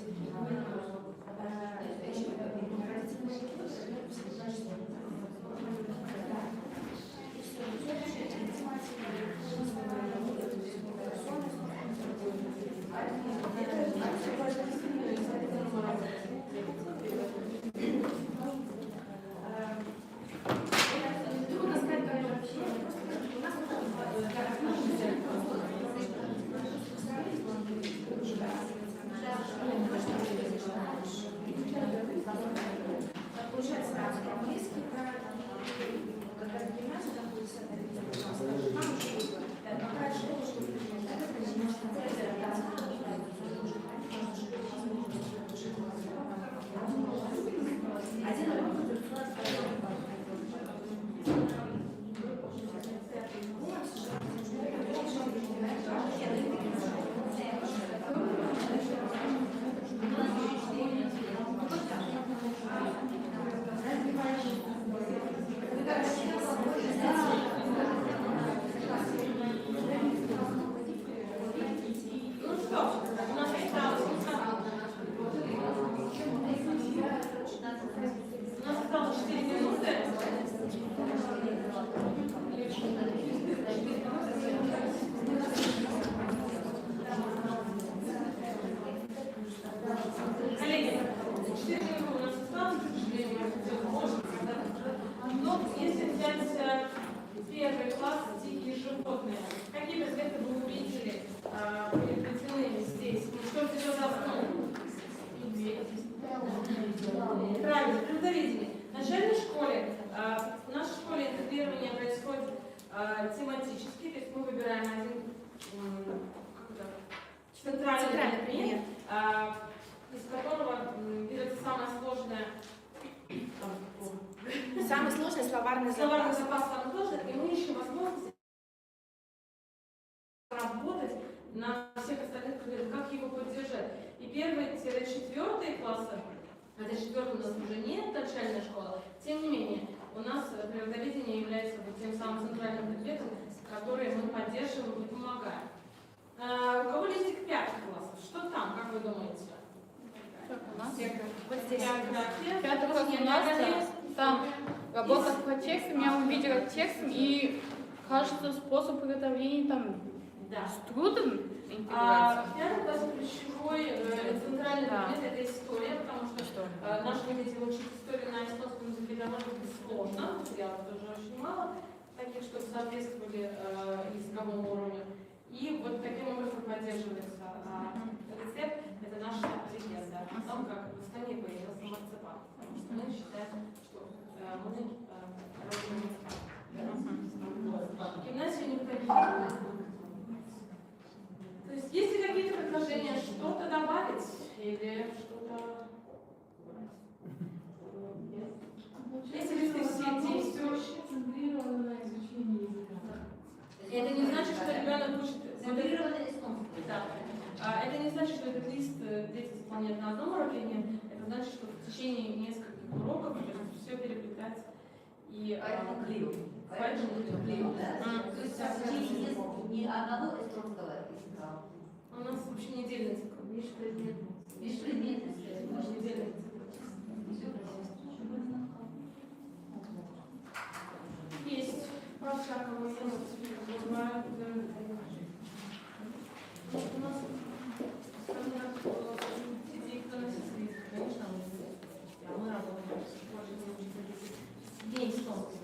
Speaker 6: животные. Какие предметы вы увидели, переплетены здесь? Что сейчас за основу? Правильно, природоведение. В начальной школе, в нашей школе интегрирование происходит тематически, то есть мы выбираем один центральный предмет, из которого берется самое сложное
Speaker 2: Самый сложный словарный
Speaker 6: словарный
Speaker 2: запас.
Speaker 6: запас, самый сложный, и мы ищем возможность работать на всех остальных предметах, как его поддержать. И 1-4 классы, хотя 4 у нас уже нет, начальная школа, тем не менее, у нас природоведение является вот тем самым центральным предметом, который мы поддерживаем и помогаем. У кого листик 5 классов? Что там, как вы думаете?
Speaker 2: Вот здесь.
Speaker 7: Пятый класс у нас, там работа по текстам, я увидела текстом, и кажется, способ приготовления там
Speaker 6: Да.
Speaker 7: с трудом интеграция.
Speaker 6: В 5 классе ключевой центральный предмет это история, потому что наши дети учат историю на эстонском языке довольно сложно, материалов тоже очень мало, таких, чтобы соответствовали языковому уровню. И вот таким образом поддерживается рецепт, это наша легенда о том, как в Эстонии появился марципан. Потому что мы считаем, что мы родина марципана. Гимназию не входили. То есть есть ли какие-то предложения, что-то добавить или что-то убрать? Если вы все действующие,
Speaker 2: Центрированное изучение языка.
Speaker 6: это не значит, что ребенок учит.
Speaker 1: Центрированный эстонский.
Speaker 6: Да. Это не значит, что этот лист дети заполняют на одном уроке, нет. Это значит, что в течение нескольких уроков все переплетается. И
Speaker 1: Поэтому клею. Поэтому клею, да? То есть в течение ни одного эстонского языка.
Speaker 6: у нас вообще недельный цикл.
Speaker 1: Межпредметный,
Speaker 6: Недельный цикл. Есть. Пошагово есть. Бывают, у нас детей, кто носит лист, конечно, мы работаем с день эстонский.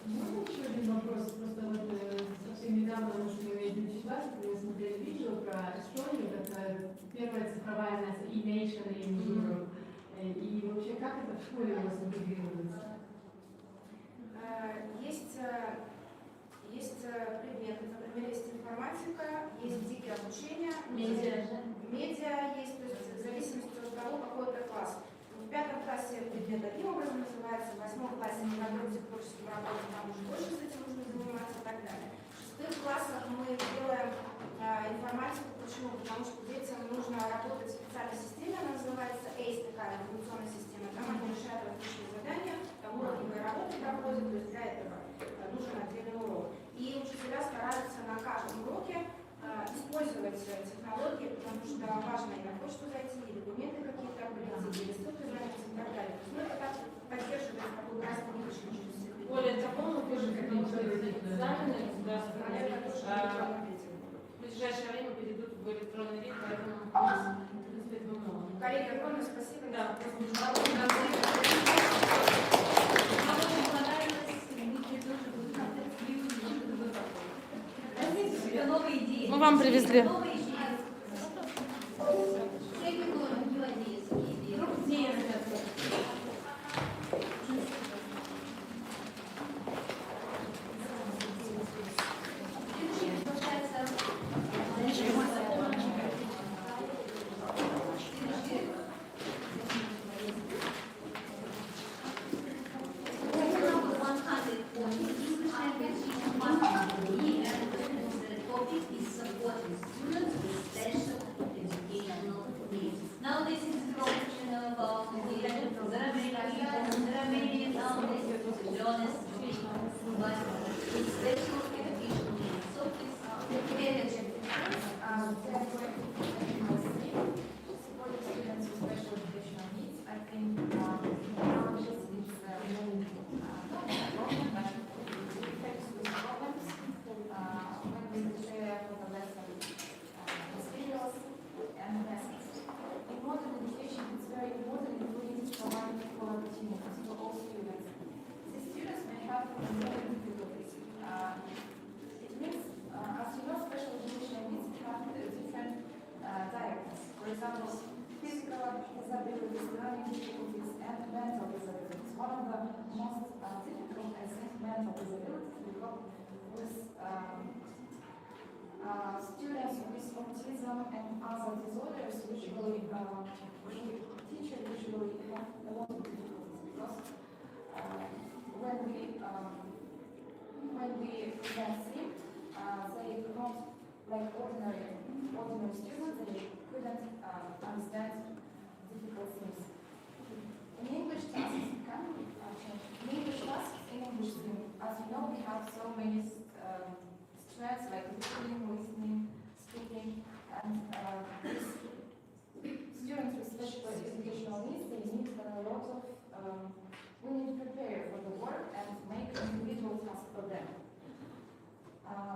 Speaker 2: Можно еще один вопрос? Просто вот совсем недавно мы шли в Эдюкейшн, мы смотрели видео про Эстонию, как первая цифровая нация, e-nation и Europe. И вообще, как это в школе у вас интегрируется?
Speaker 8: Есть предметы, например, есть информатика, есть дикое обучение, медиа есть, то есть в зависимости от того, какой это класс. В 5 классе предмет одним образом называется, в 8 классе мы готовимся к творческим работам, там уже больше с этим нужно заниматься и так далее. В 6 классах мы делаем информатику. Почему? Потому что детям нужно работать в специальной системе, она называется ACE, такая информационная система. Там они решают различные задания, там уровневые работы проходят, то есть для этого нужен отдельный урок. И учителя стараются на каждом уроке использовать технологии, потому что важно и на почту зайти, и документы какие-то определить, и листовки заняться и так далее. То есть, это так поддерживает такую красную ниточку через все.
Speaker 6: Более того, мы тоже хотим провести экзамены государственные. В ближайшее время перейдут в электронный вид, поэтому в принципе этого много.
Speaker 8: Коллеги, огромное спасибо.
Speaker 6: Да,
Speaker 1: Это новые идеи.
Speaker 7: Мы вам привезли.
Speaker 1: Новые идеи. Now this is professional about the there are many nowadays learners but it's special education needs. So please
Speaker 2: Supporting students with special educational needs, I think nowadays it's really problem, but we face these problems when we share for the lesson materials and lessons. In modern education, it's very important and we need to provide equal opportunities for all students. The students may have
Speaker 8: likeness. For example, physical disabilities, learning difficulties, and mental disabilities. One of the most typical, I think, mental disabilities we got with students with autism and other disorders. Usually, teachers usually have a lot of difficulties because when we present them, they not like ordinary students. They couldn't understand difficult things. In English tasks, in English stream, as you know, we have so many strengths like reading, listening, speaking, and these students with special educational needs, they need a lot of, we need to prepare for the work and make individual tasks for them.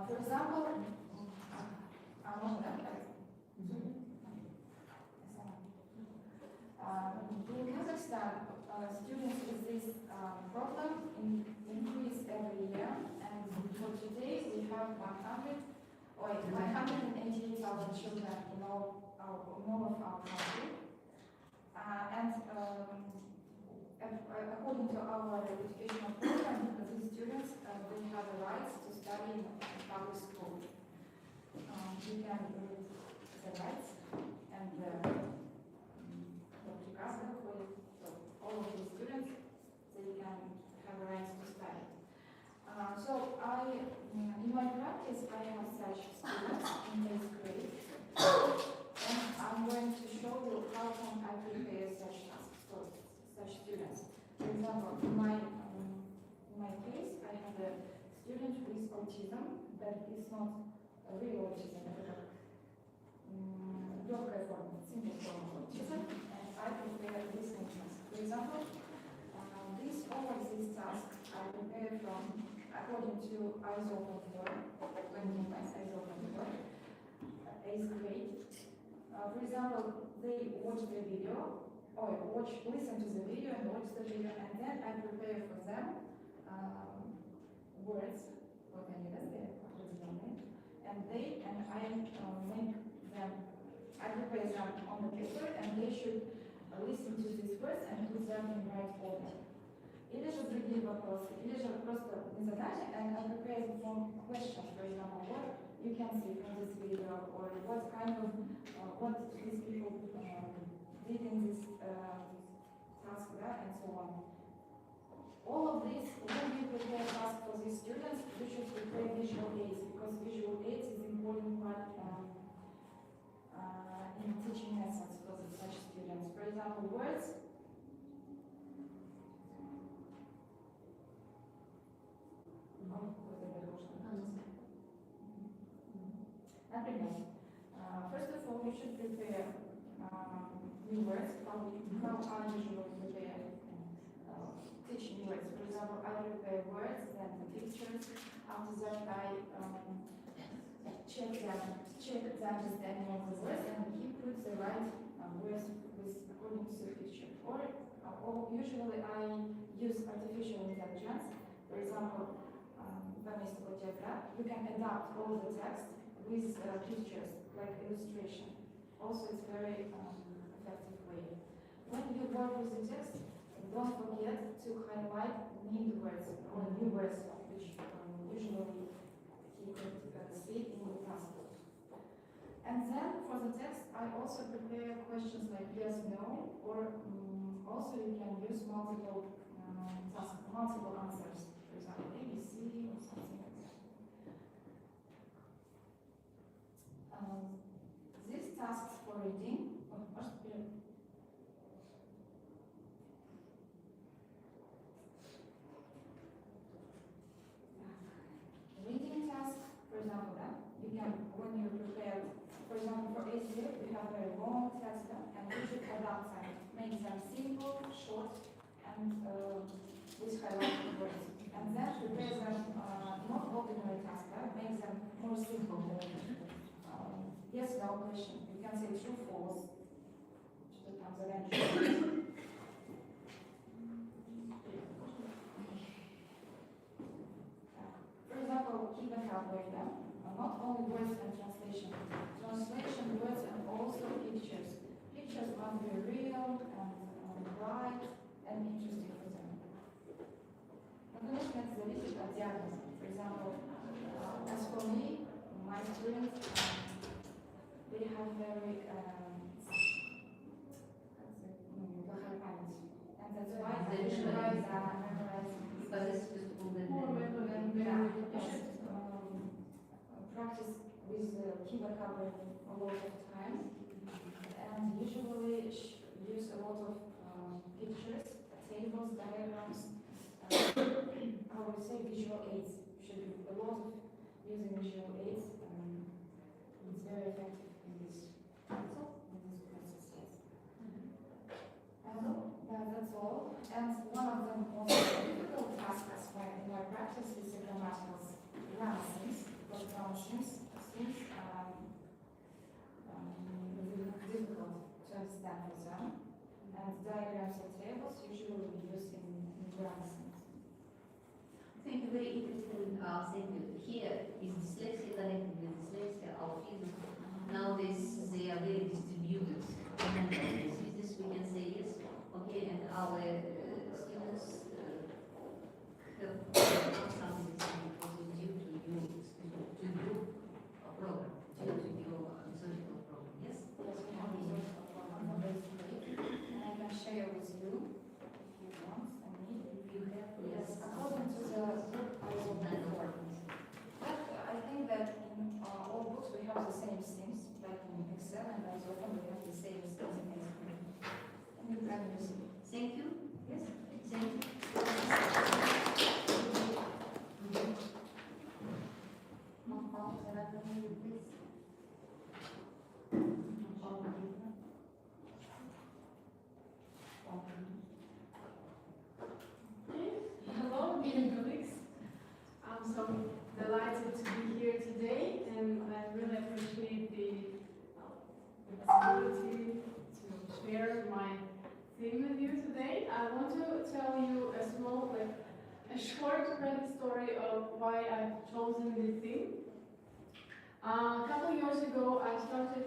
Speaker 8: For example, in Kazakhstan, students with this problem increase every year, and for today we have 188,000 children in all of our country. According to our educational program, these students they have the rights to study in public school. You can read the rights and all of the students, they can have a right to study. So in my practice, I have such students in this grade, and I'm going to show you how can I prepare such tasks for such students. For example, in my case, I have a student with autism, but it's not a real autism, it's a lегкая форма, simple form of autism, and I prepare this task. For example, all of these tasks are prepared from according to ISO 24, ISO 24, 8th grade. For example, they watch the video, or listen to the video and watch the video, and then I prepare for them words, what I need, and I make them, I prepare them on the paper, and they should listen to these words and put them in right order. Или же другие вопросы, или же просто задачи, and I prepare some questions, for example, what you can see from this video, or what kind of, what these people did in this task, and so on. All of this, when you prepare tasks for these students, you should prepare visual aids, because visual aids is important part in teaching methods for such students. For example, words. Например, first of all, you should prepare new words. How I usually prepare teaching words. For example, I prepare words, then the pictures. After that, I check the understanding of the words, and he puts the right words according to the picture. Or usually I use artificial intelligence. For example, you can adapt all the text with pictures, like illustration. Also, it's very effective way. When you work with the text, don't forget to highlight need words or new words, which usually he could see in the task. And then for the text, I also prepare questions like yes, no, or also you can use multiple answers. For example, A, B, C, or something like that. These tasks for reading, reading tasks, for example, you can, when you prepare, for example, for ACA, we have very long text, and we should adapt them, make them simple, short, and with highlighted words. And then prepare them not ordinary tasks, make them more simple. Yes, no question. You can say true, false. Что там заранее. For example, keep a calculator. Not only words and translation. Translation, words, and also pictures.
Speaker 2: lectures must be real and bright and interesting for them. Но, конечно, это зависит от диагноза. For example, as for me, my students, they have very плохая память. And that's why I memorize practice with key vocabulary a lot of times, and usually use a lot of pictures, tables, diagrams. I would say visual aids. Should be a lot of using visual aids. It's very effective in this process. Yes. That's all. And one of the most difficult tasks in my practice is the grammatical grammar things, because grammar things difficult to understand for them. And diagrams and tables usually we use in grammar things.
Speaker 1: Thank you, very interesting. Thank you. Here is dyslexia connected with dyslexia, autism. Nowadays they are very distributed. With this we can say yes. Okay, and our students have something because it's due to your program, due to your surgical program. Yes.
Speaker 2: Yes, we have a program on this page, and I can share with you if you want. I mean,
Speaker 1: If you have
Speaker 2: yes, according to the book I will before. But I think that in all books we have the same things, like in Excel, and as often we have the same things in Excel. And you can use it.
Speaker 1: Thank you.
Speaker 2: Yes.
Speaker 1: Thank you.
Speaker 6: Hello, dear colleagues. I'm so delighted to be here today, and I really appreciate the possibility to share my theme with you today. I want to tell you a short story of why I've chosen this theme. A couple years ago, I started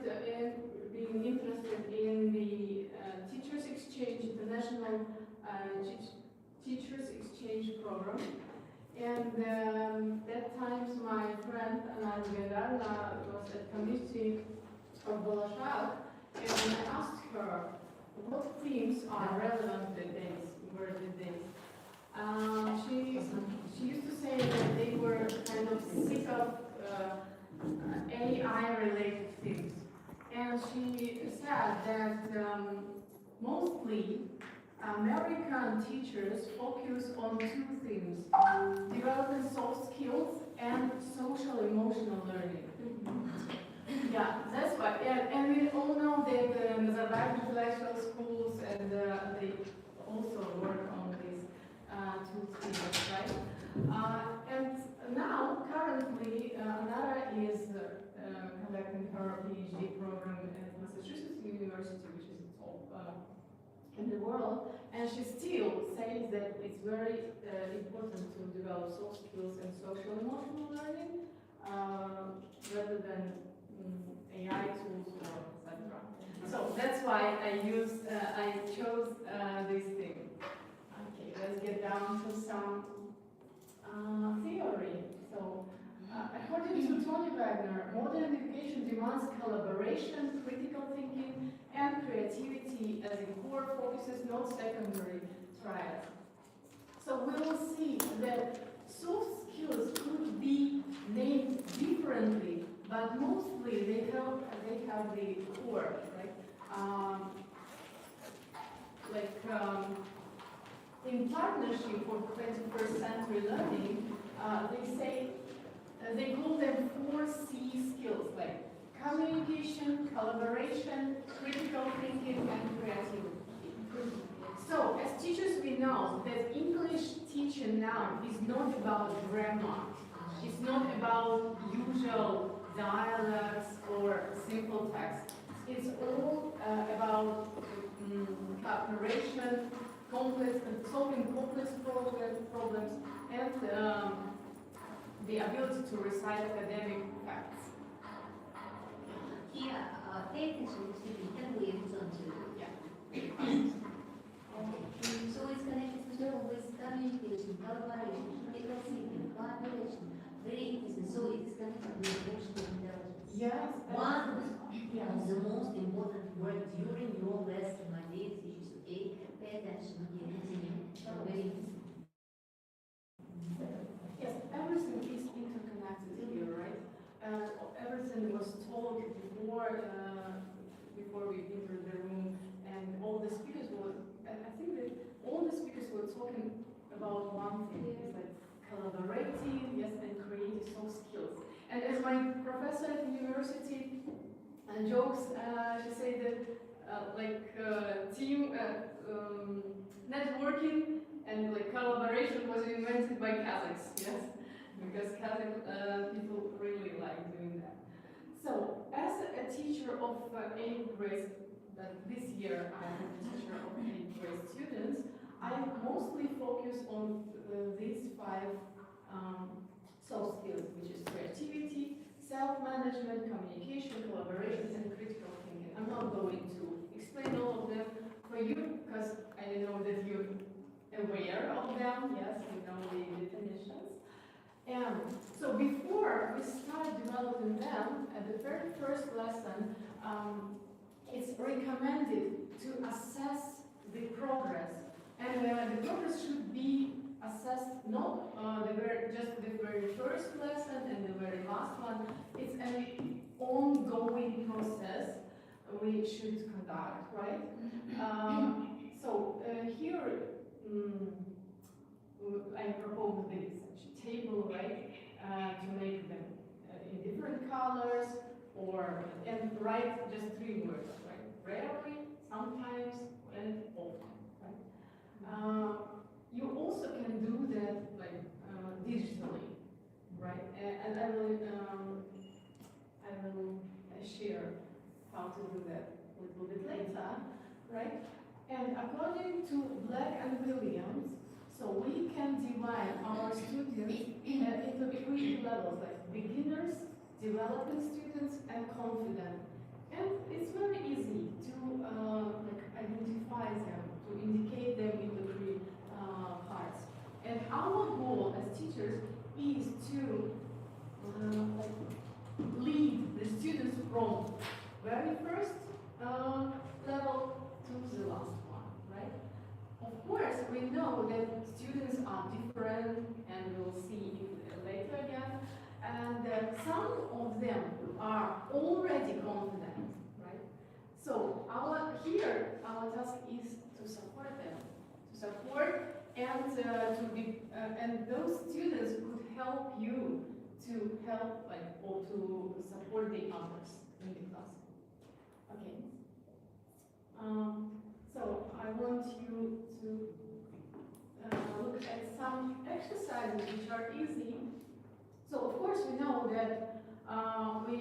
Speaker 6: being interested in the Teachers Exchange, International Teachers Exchange program. And that time my friend Anna Gadarna was at committee of Bolashak, and I asked her what themes are relevant these days. She used to say that they were kind of sick of AI-related things. And she said that mostly American teachers focus on two themes: developing soft skills and social-emotional learning. Yeah, that's why. Yeah, and we all know that the Nazarbayev intellectual schools and they also work on these two themes, right? And now, currently, Nara is conducting her PhD program at Massachusetts University, which is top in the world, and she still says that it's very important to develop soft skills and social emotional learning rather than AI tools or etc. So that's why I chose this thing. Okay, let's get down to some theory. So, according to Tony Wagner, modern education demands collaboration, critical thinking, and creativity as a core focuses, not secondary triads. So we will see that soft skills could be named differently, but mostly they have the core, right? In Partnership for 21st Century Learning, they call them 4 C skills, like communication, collaboration, critical thinking, and creativity. So, as teachers, we know that English teaching now is not about grammar. It's not about usual dialogues or simple text. It's all about cooperation, solving complex problems, and the ability to recite academic facts.
Speaker 1: Here, pay attention to students, then we move on to.
Speaker 6: Yeah.
Speaker 1: Okay. So it's connected with communication, collaboration, critical thinking, collaboration, creativity. So it is connected with emotional intelligence.
Speaker 2: Yes.
Speaker 1: One
Speaker 2: Yes.
Speaker 1: of the most important word during your lesson, my dear teachers, okay? Pay attention, okay? Continue. Very interesting.
Speaker 2: Yes, everything is interconnected here, right? Everything was told before we entered the room, and all the speakers were, and I think that all the speakers were talking about one thing, it's like collaborating, yes, and creating soft skills. And as my professor at the university jokes, she said that team networking and like collaboration was invented by Kazakhs, yes, because Kazakh people really like doing that. So, as a teacher of 8th grade, this year I'm a teacher of 8th grade students, I mostly focus on these 5 soft skills, which is creativity, self-management, communication, collaboration, and critical thinking. I'm not going to explain all of them for you, because I know that you're aware of them, yes, you know the definitions. And so before we start developing them, at the very first lesson, it's recommended to assess the progress. And the progress should be assessed not just the very first lesson and the very last one. It's an ongoing process we should conduct, right? Here I propose this table, right, to make them in different colors, and write just 3 words, right? Rarely, sometimes, and often, right? You also can do that like digitally, right? And I will share how to do that a little bit later, right? And according to Black and Williams, so we can divide our students into 3 levels, like beginners, developing students, and confident. And it's very easy to identify them, to indicate them in the 3 parts. And our goal as teachers is to lead the students from very first level to the last one, right? Of course, we know that students are different, and we'll see later again, and that some of them are already confident, right? So our task is to support them, and those students could help you to or to support the others in the class. Okay. So I want you to look at some exercises which are easy. So of course we know that we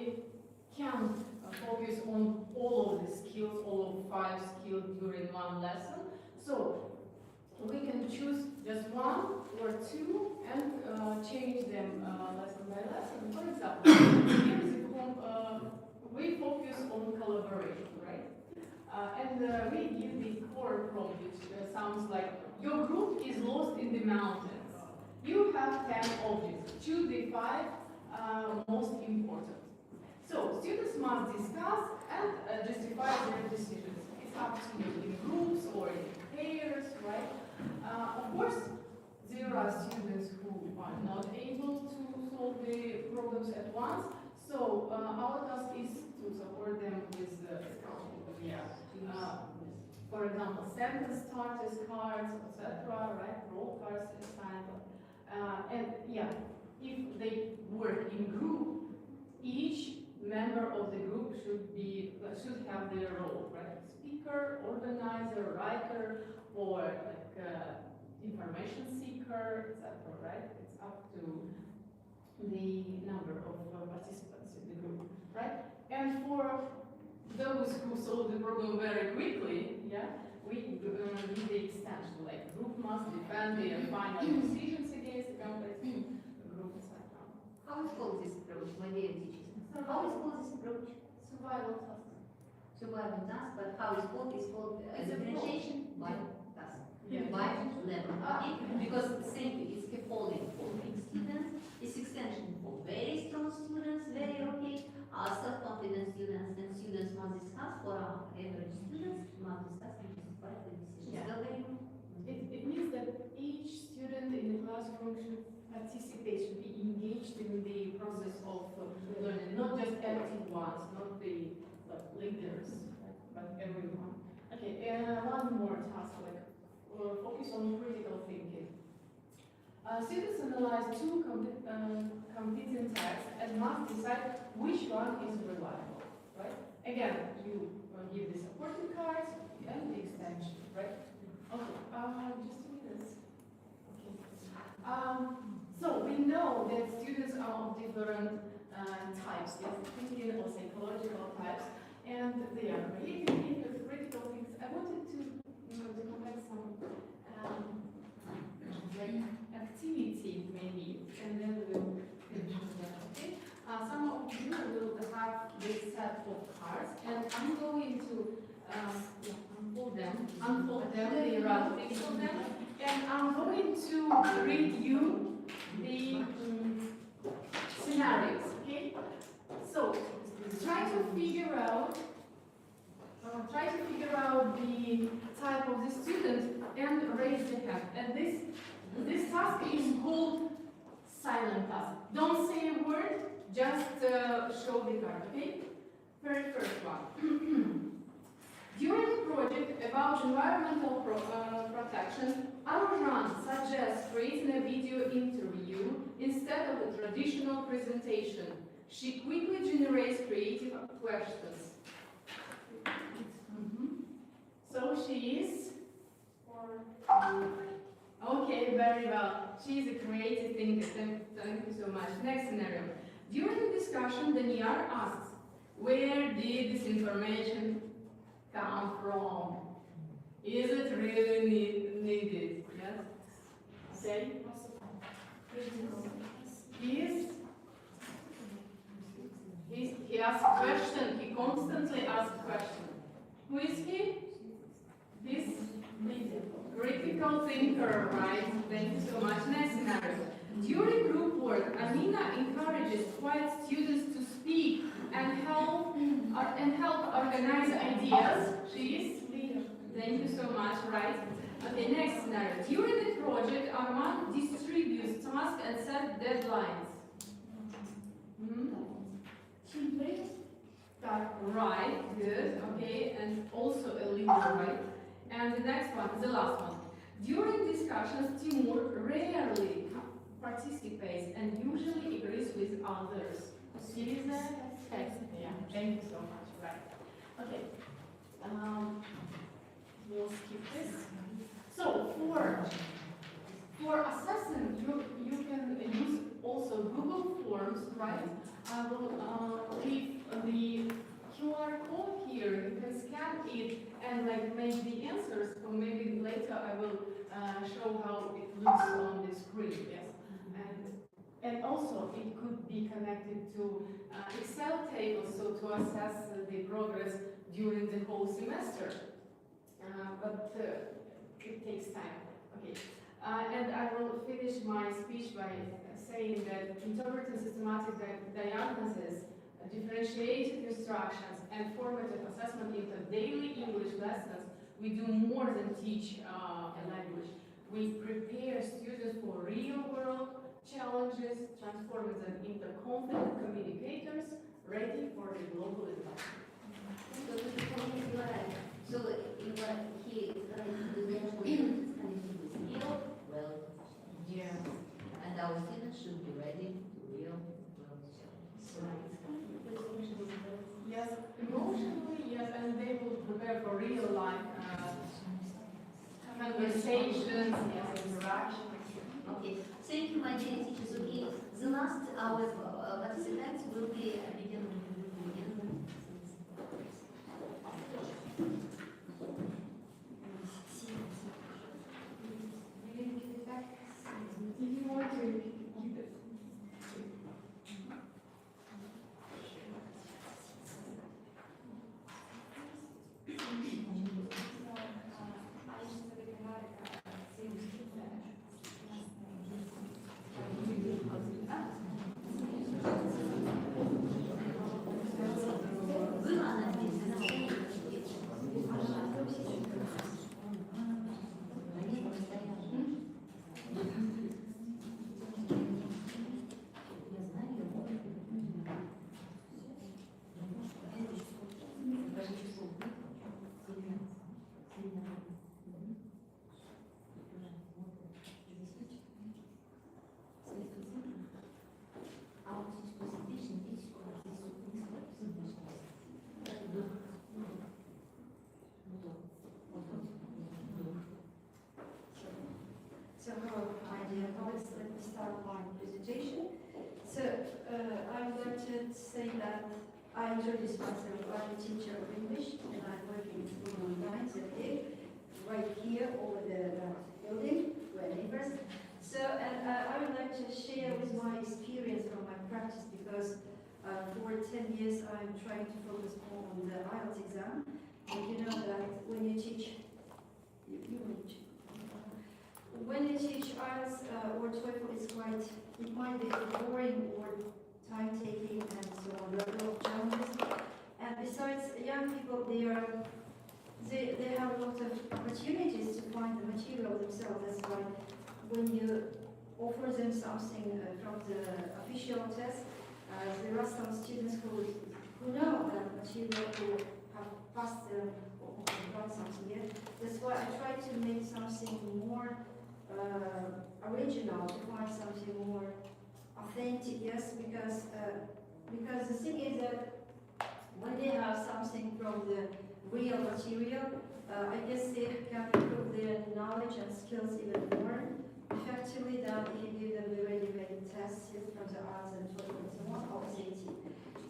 Speaker 2: can't focus on all of the skills, all of 5 skills during one lesson. So we can choose just 1 or 2 and change them lesson by lesson. For example, here is we focus on collaboration, right? And we give the core prompt, which sounds like, your group is lost in the mountains. You have 10 objects. Choose the 5 most important. So students must discuss and justify their decisions. It's up to you in groups or in pairs, right? Of course, there are students who are not able to solve the problems at once. So our task is to support them with for example, sentence starters cards, etc., right? Role cards assigned. And yeah, if they work in group, each member of the group should have their role, right? Speaker, organizer, writer, or information seeker, etc., right? It's up to the number of participants in the group, right? And for those who solve the problem very quickly, yeah, we do the extension, like group must defend their final decisions against the complex group, etc.
Speaker 1: How is called this approach, my dear teachers? How is called this approach?
Speaker 2: Survival task.
Speaker 1: Surviving task, but how it's called
Speaker 6: It's a
Speaker 1: differentiation by task.
Speaker 6: Yeah.
Speaker 1: By level, okay? Because the same thing is scaffolding for weak students, it's extension for very strong students, very okay, self-confident students, and students must discuss for our average students, must discuss and justify the decisions.
Speaker 6: Yeah.
Speaker 1: Well, very good.
Speaker 7: It means that each student in the classroom should participate, should be engaged in the process of learning, not just active ones, not the leaders, but everyone. Okay, one more task, focus on critical thinking. Students analyze two competing texts and must decide which one is reliable, right? Again, you give the supporting cards and the extension, right? Okay, just a minute. Okay. So we know that students are of different types, yes, thinking or psychological types, and they are creative, critical things. I wanted to collect some activity maybe, and then we'll finish with that, okay? Some of you will have this set of cards, and I'm going to unfold them, there are six of them, and I'm going to read you the scenarios, okay? So, try to figure out the type of the student and raise the hand. And this task is called silent task. Don't say a word, just show the card, okay? Very first one. During the project about environmental protection, Arjan suggests creating a video interview instead of a traditional presentation. She quickly generates creative questions. So she is? Okay, very well. She is a creative thinker. Thank you so much. Next scenario. During the discussion, Daniar asks, where did this information come from? Is it really needed? Yes? Okay? He asks questions. He constantly asks questions. Who is he? This critical thinker, right? Thank you so much. Next scenario. During group work, Amina encourages quiet students to speak and help organize ideas. She is leader. Thank you so much, right? Okay, next scenario. During the project, Armand distributes tasks and sets deadlines. Right, good, okay, and also a leader, right? And the next one, the last one. During discussions, Timur rarely participates and usually agrees with others. She is a text. Yeah, thank you so much, right? Okay, we'll skip this. So, for assessing, you can use also Google Forms, right? I will leave the QR code here. You can scan it and make the answers. Or maybe later I will show how it looks on the screen. Yes, and also it could be connected to Excel tables, so to assess the progress during the whole semester. But it takes time. Okay. And I will finish my speech by saying that interpreting systematic diagnosis, differentiated instructions, and formative assessment into daily English lessons, we do more than teach a language. We prepare students for real-world challenges, transforming them into confident communicators, ready for the global environment.
Speaker 1: So he is going to do the skill, well,
Speaker 7: Yeah.
Speaker 1: and our students should be ready to real world challenges.
Speaker 7: Yes, emotionally, yes, and they will prepare for real life conversations, yes, interactions.
Speaker 1: Okay, thank you, my dear teachers. Okay, the last our participants will be
Speaker 7: If you want to keep it.
Speaker 9: introduce myself. I'm a teacher of English and I'm working in school online today, right here over the building, we're neighbors. So, and I would like to share with my experience from my practice because for 10 years I'm trying to focus more on the IELTS exam. And you know that when you teach, when you teach IELTS or TOEFL, it's quite, it might be boring or time-taking and so on, a lot of challenges. And besides, young people, they have a lot of opportunities to find the material themselves. That's why when you offer them something from the official test, there are some students who know that material, who have passed or done something yet. That's why I try to make something more original, to find something more authentic, yes, because the thing is that when they have something from the real material, I guess they can improve their knowledge and skills even more effectively than if you give them the ready-made tests from the IELTS and TOEFL and so on, or SAT.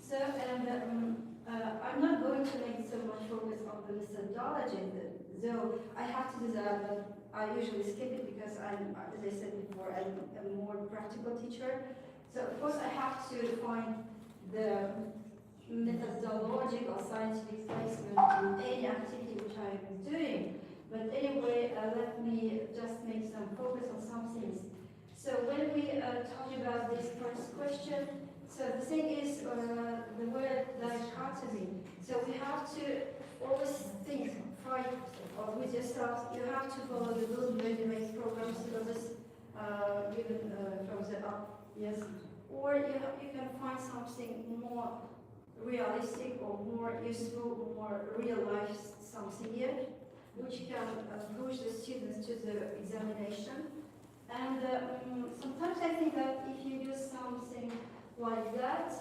Speaker 9: So, and I'm not going to make so much focus on the methodology, though I have to do that, but I usually skip it because I'm, as I said before, I'm a more practical teacher. So of course I have to find the methodological scientific placement in any activity which I'm doing. But anyway, let me just make some focus on some things. So when we talk about this first question, so the thing is the word dichotomy. So we have to always think, fight with yourself. You have to follow the good ready-made program syllabus given from the up, yes. Or you can find something more realistic or more useful, more real-life something here, which can push the students to the examination. And sometimes I think that if you use something like that,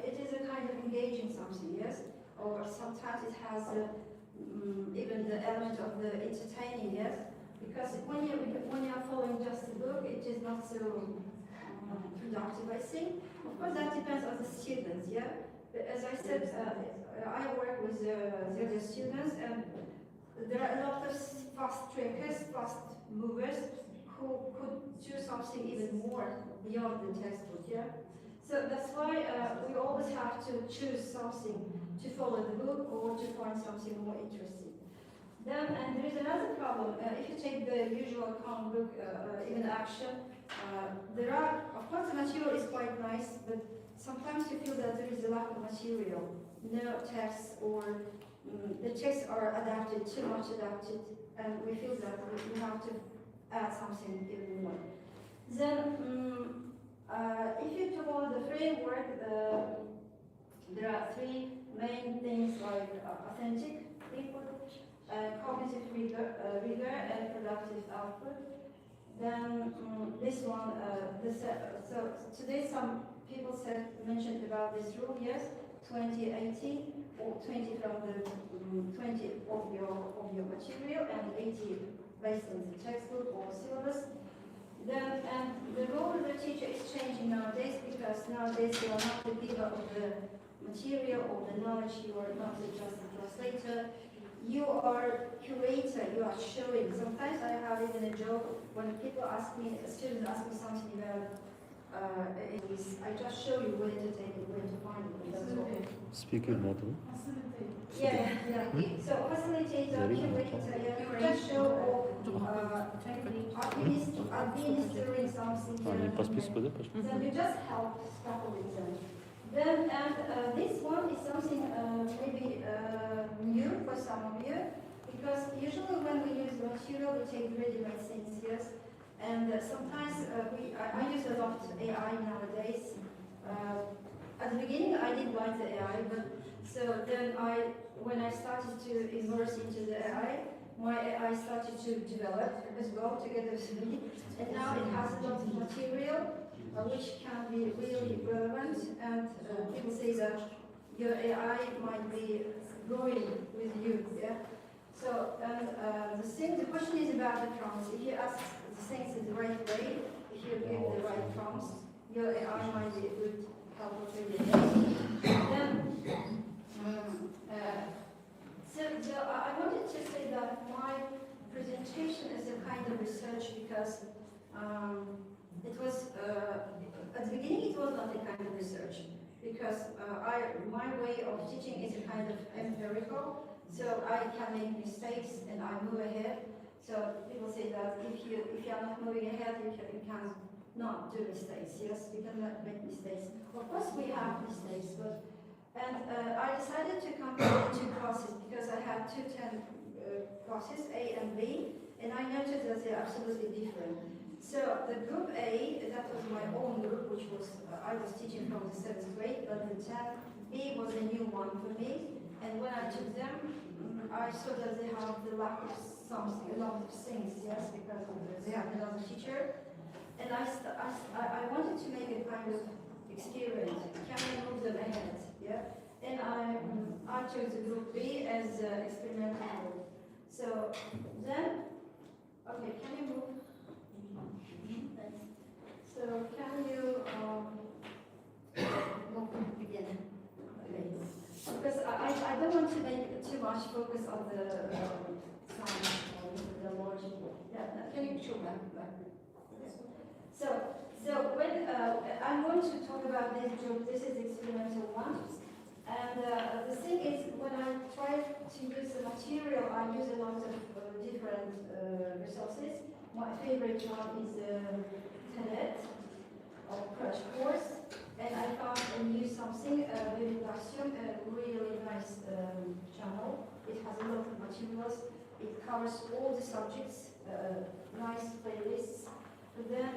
Speaker 9: it is a kind of engaging something, yes? Or sometimes it has even the element of the entertaining, yes? Because when you are following just the book, it is not so productive, I think. Of course, that depends on the students, yeah? But as I said, I work with the students, and there are a lot of fast thinkers, fast movers, who could do something even more beyond the textbook, yeah? So that's why we always have to choose something to follow the book or to find something more interesting. Then, and there is another problem. If you take the usual common book, even action, there are, of course, the material is quite nice, but sometimes you feel that there is a lack of material, no text, or the texts are adapted, too much adapted, and we feel that we have to add something even more. Then, if you talk about the framework, there are three main things like authentic input, cognitive rigor, and productive output. Then this one, so today some people mentioned about this rule, yes, 20-80, or 20 from the 20 of your material and 80 based on the textbook or syllabus. Then, and the role of the teacher is changing nowadays because nowadays you are not the giver of the material or the knowledge, you are not just a translator, you are curator, you are showing. Sometimes I have even a joke when people ask me, students ask me something about I just show you where to take it, where to find it. That's all.
Speaker 10: Speaker model.
Speaker 9: Yeah. So facilitator, curator, just show or administering something.
Speaker 10: По списку, да, пошли?
Speaker 9: Then you just help scaffolding them. Then, and this one is something maybe new for some of you, because usually when we use material, we take ready-made things, yes. And sometimes I use a lot of AI nowadays. At the beginning, I didn't like the AI, but so then when I started to immerse into the AI, my AI started to develop as well together with me. And now it has a lot of material which can be really relevant. And people say that your AI might be growing with you. Yeah. So the question is about the prompts. If you ask the things in the right way, if you give the right prompts, your AI might be a good help for you. Then So I wanted to say that my presentation is a kind of research because it was, at the beginning it was not a kind of research because my way of teaching is a kind of empirical, so I can make mistakes and I move ahead. So people say that if you are not moving ahead, you can not do mistakes. Yes, you cannot make mistakes. Of course we have mistakes, but I decided to combine the two classes because I had two 10 classes, A and B, and I noticed that they're absolutely different. So the group A, that was my own group, which was, I was teaching from the 7th grade, but the 10B was a new one for me. And when I took them, I saw that they have the lack of something, a lot of things, yes, because they have another teacher. And I wanted to make a kind of experiment. Can I move them ahead? Yeah. And I chose the group B as experimental group. So then, okay, can you move? Thanks. So can you begin? Okay. Because I don't want to make too much focus on the science or the logic. Yeah, can you show back? So when I'm going to talk about this group, this is experimental one. And the thing is, when I try to use the material, I use a lot of different resources. My favorite one is TED or Crash Course. And I found a new something, Meditation, a really nice channel. It has a lot of materials. It covers all the subjects, nice playlists. Then,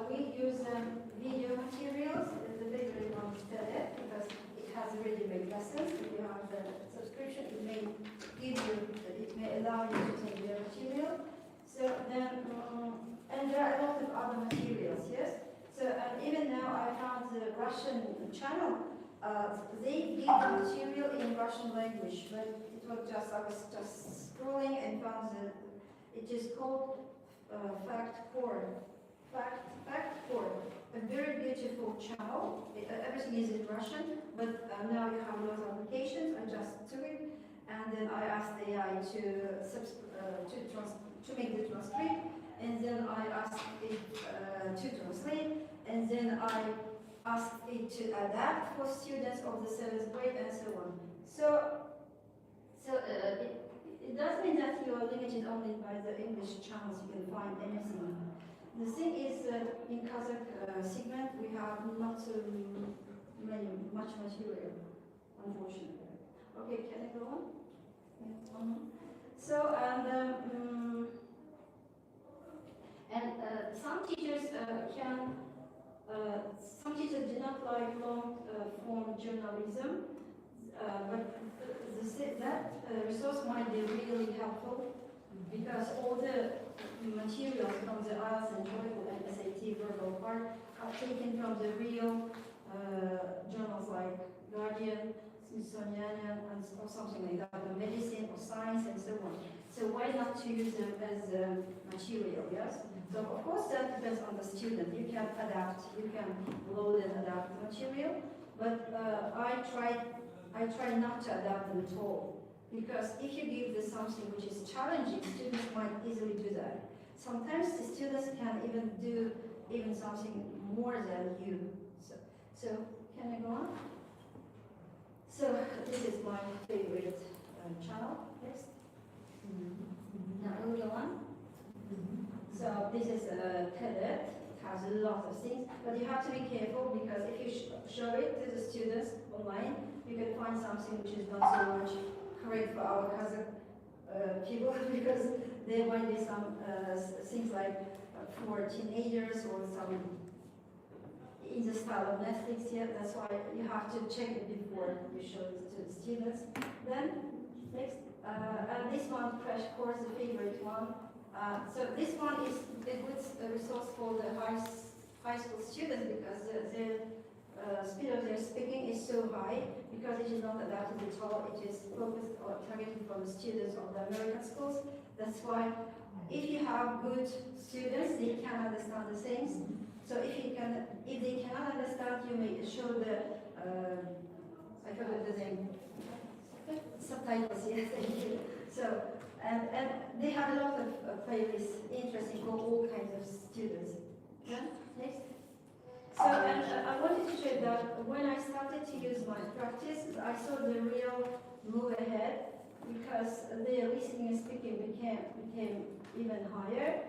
Speaker 9: we use video materials. The favorite one is TED because it has ready-made lessons. If you have the subscription, it may allow you to take the material. So then, and there are a lot of other materials, yes? So even now I found the Russian channel, they give the material in Russian language, but it was just, I was just scrolling and found that it is called Fact Core. Fact Core, a very beautiful channel. Everything is in Russian, but now you have a lot of applications. I just took it, and then I asked AI to make the transcript, and then I asked it to translate, and then I asked it to adapt for students of the 7th grade, and so on. So it does mean that you are limited only by the English channels. You can find anything. The thing is that in Kazakh segment we have not so much material, unfortunately. Okay, can I go on? Yeah. So some teachers some teachers do not like long form journalism, but that resource might be really helpful because all the materials from the IELTS and TOEFL and SAT verbal part are taken from the real journals like Guardian, Smithsonian, or something like that, or medicine or science and so on. So why not to use them as material, yes? So of course that depends on the student. You can adapt, you can load and adapt the material, but I try not to adapt them at all. Because if you give them something which is challenging, students might easily do that. Sometimes the students can even do something more than you. So can I go on? So this is my favorite channel. Next. Now we'll go on. So this is TED. It has a lot of things, but you have to be careful because if you show it to the students online, you can find something which is not so much correct for our Kazakh people because there might be some things like for teenagers or some in the style of Netflix. Yeah, that's why you have to check it before you show it to the students. Then next, and this one, Crash Course, the favorite one. So this one is a good resource for the high school students because the speed of their speaking is so high because it is not adapted at all. It is focused or targeted for the students of the American schools. That's why if you have good students, they can understand the things. So if they cannot understand, you may show the I forgot the name. Subtitles, yes, thank you. So, and they have a lot of playlists interesting for all kinds of students. Yeah, next. So, and I wanted to share that when I started to use my practice, I saw the real move ahead because the listening and speaking became even higher.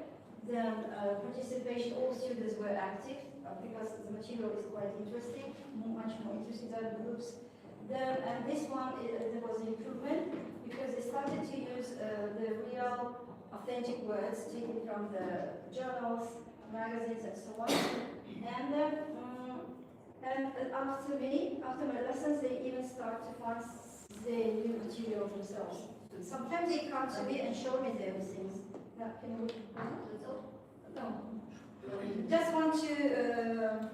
Speaker 9: Then participation, all students were active because the material is quite interesting, much more interesting than the groups. Then, and this one, there was an improvement because they started to use the real authentic words taken from the journals, magazines, and so on. And after my lessons, they even start to find the new material themselves. Sometimes they come to me and show me their things. Can you? No. Just want to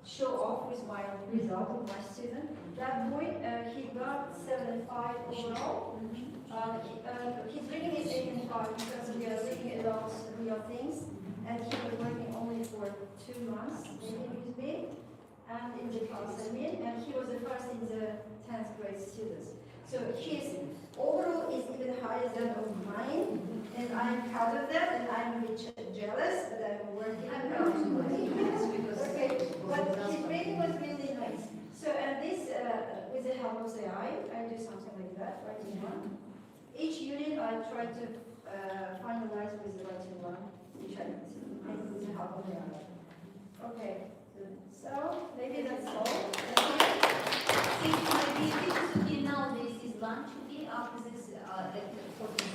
Speaker 9: show off with my result of my student. That boy, he got 7.5 overall. His reading is 8.5 because we are reading a lot of real things. And he was working only for 2 months with me and in the class, and he was the first in the 10th grade students. So his overall is even higher than of mine, and I'm proud of that, and I'm a bit jealous that I'm working on it. Okay, but his reading was really nice. So, and this, with the help of the AI, I do something like that, writing one. Each unit I try to finalize with the writing one, which I make with the help of the AI. Okay, so maybe that's all.
Speaker 1: Maybe nowadays is lunch, okay, after this lecture for this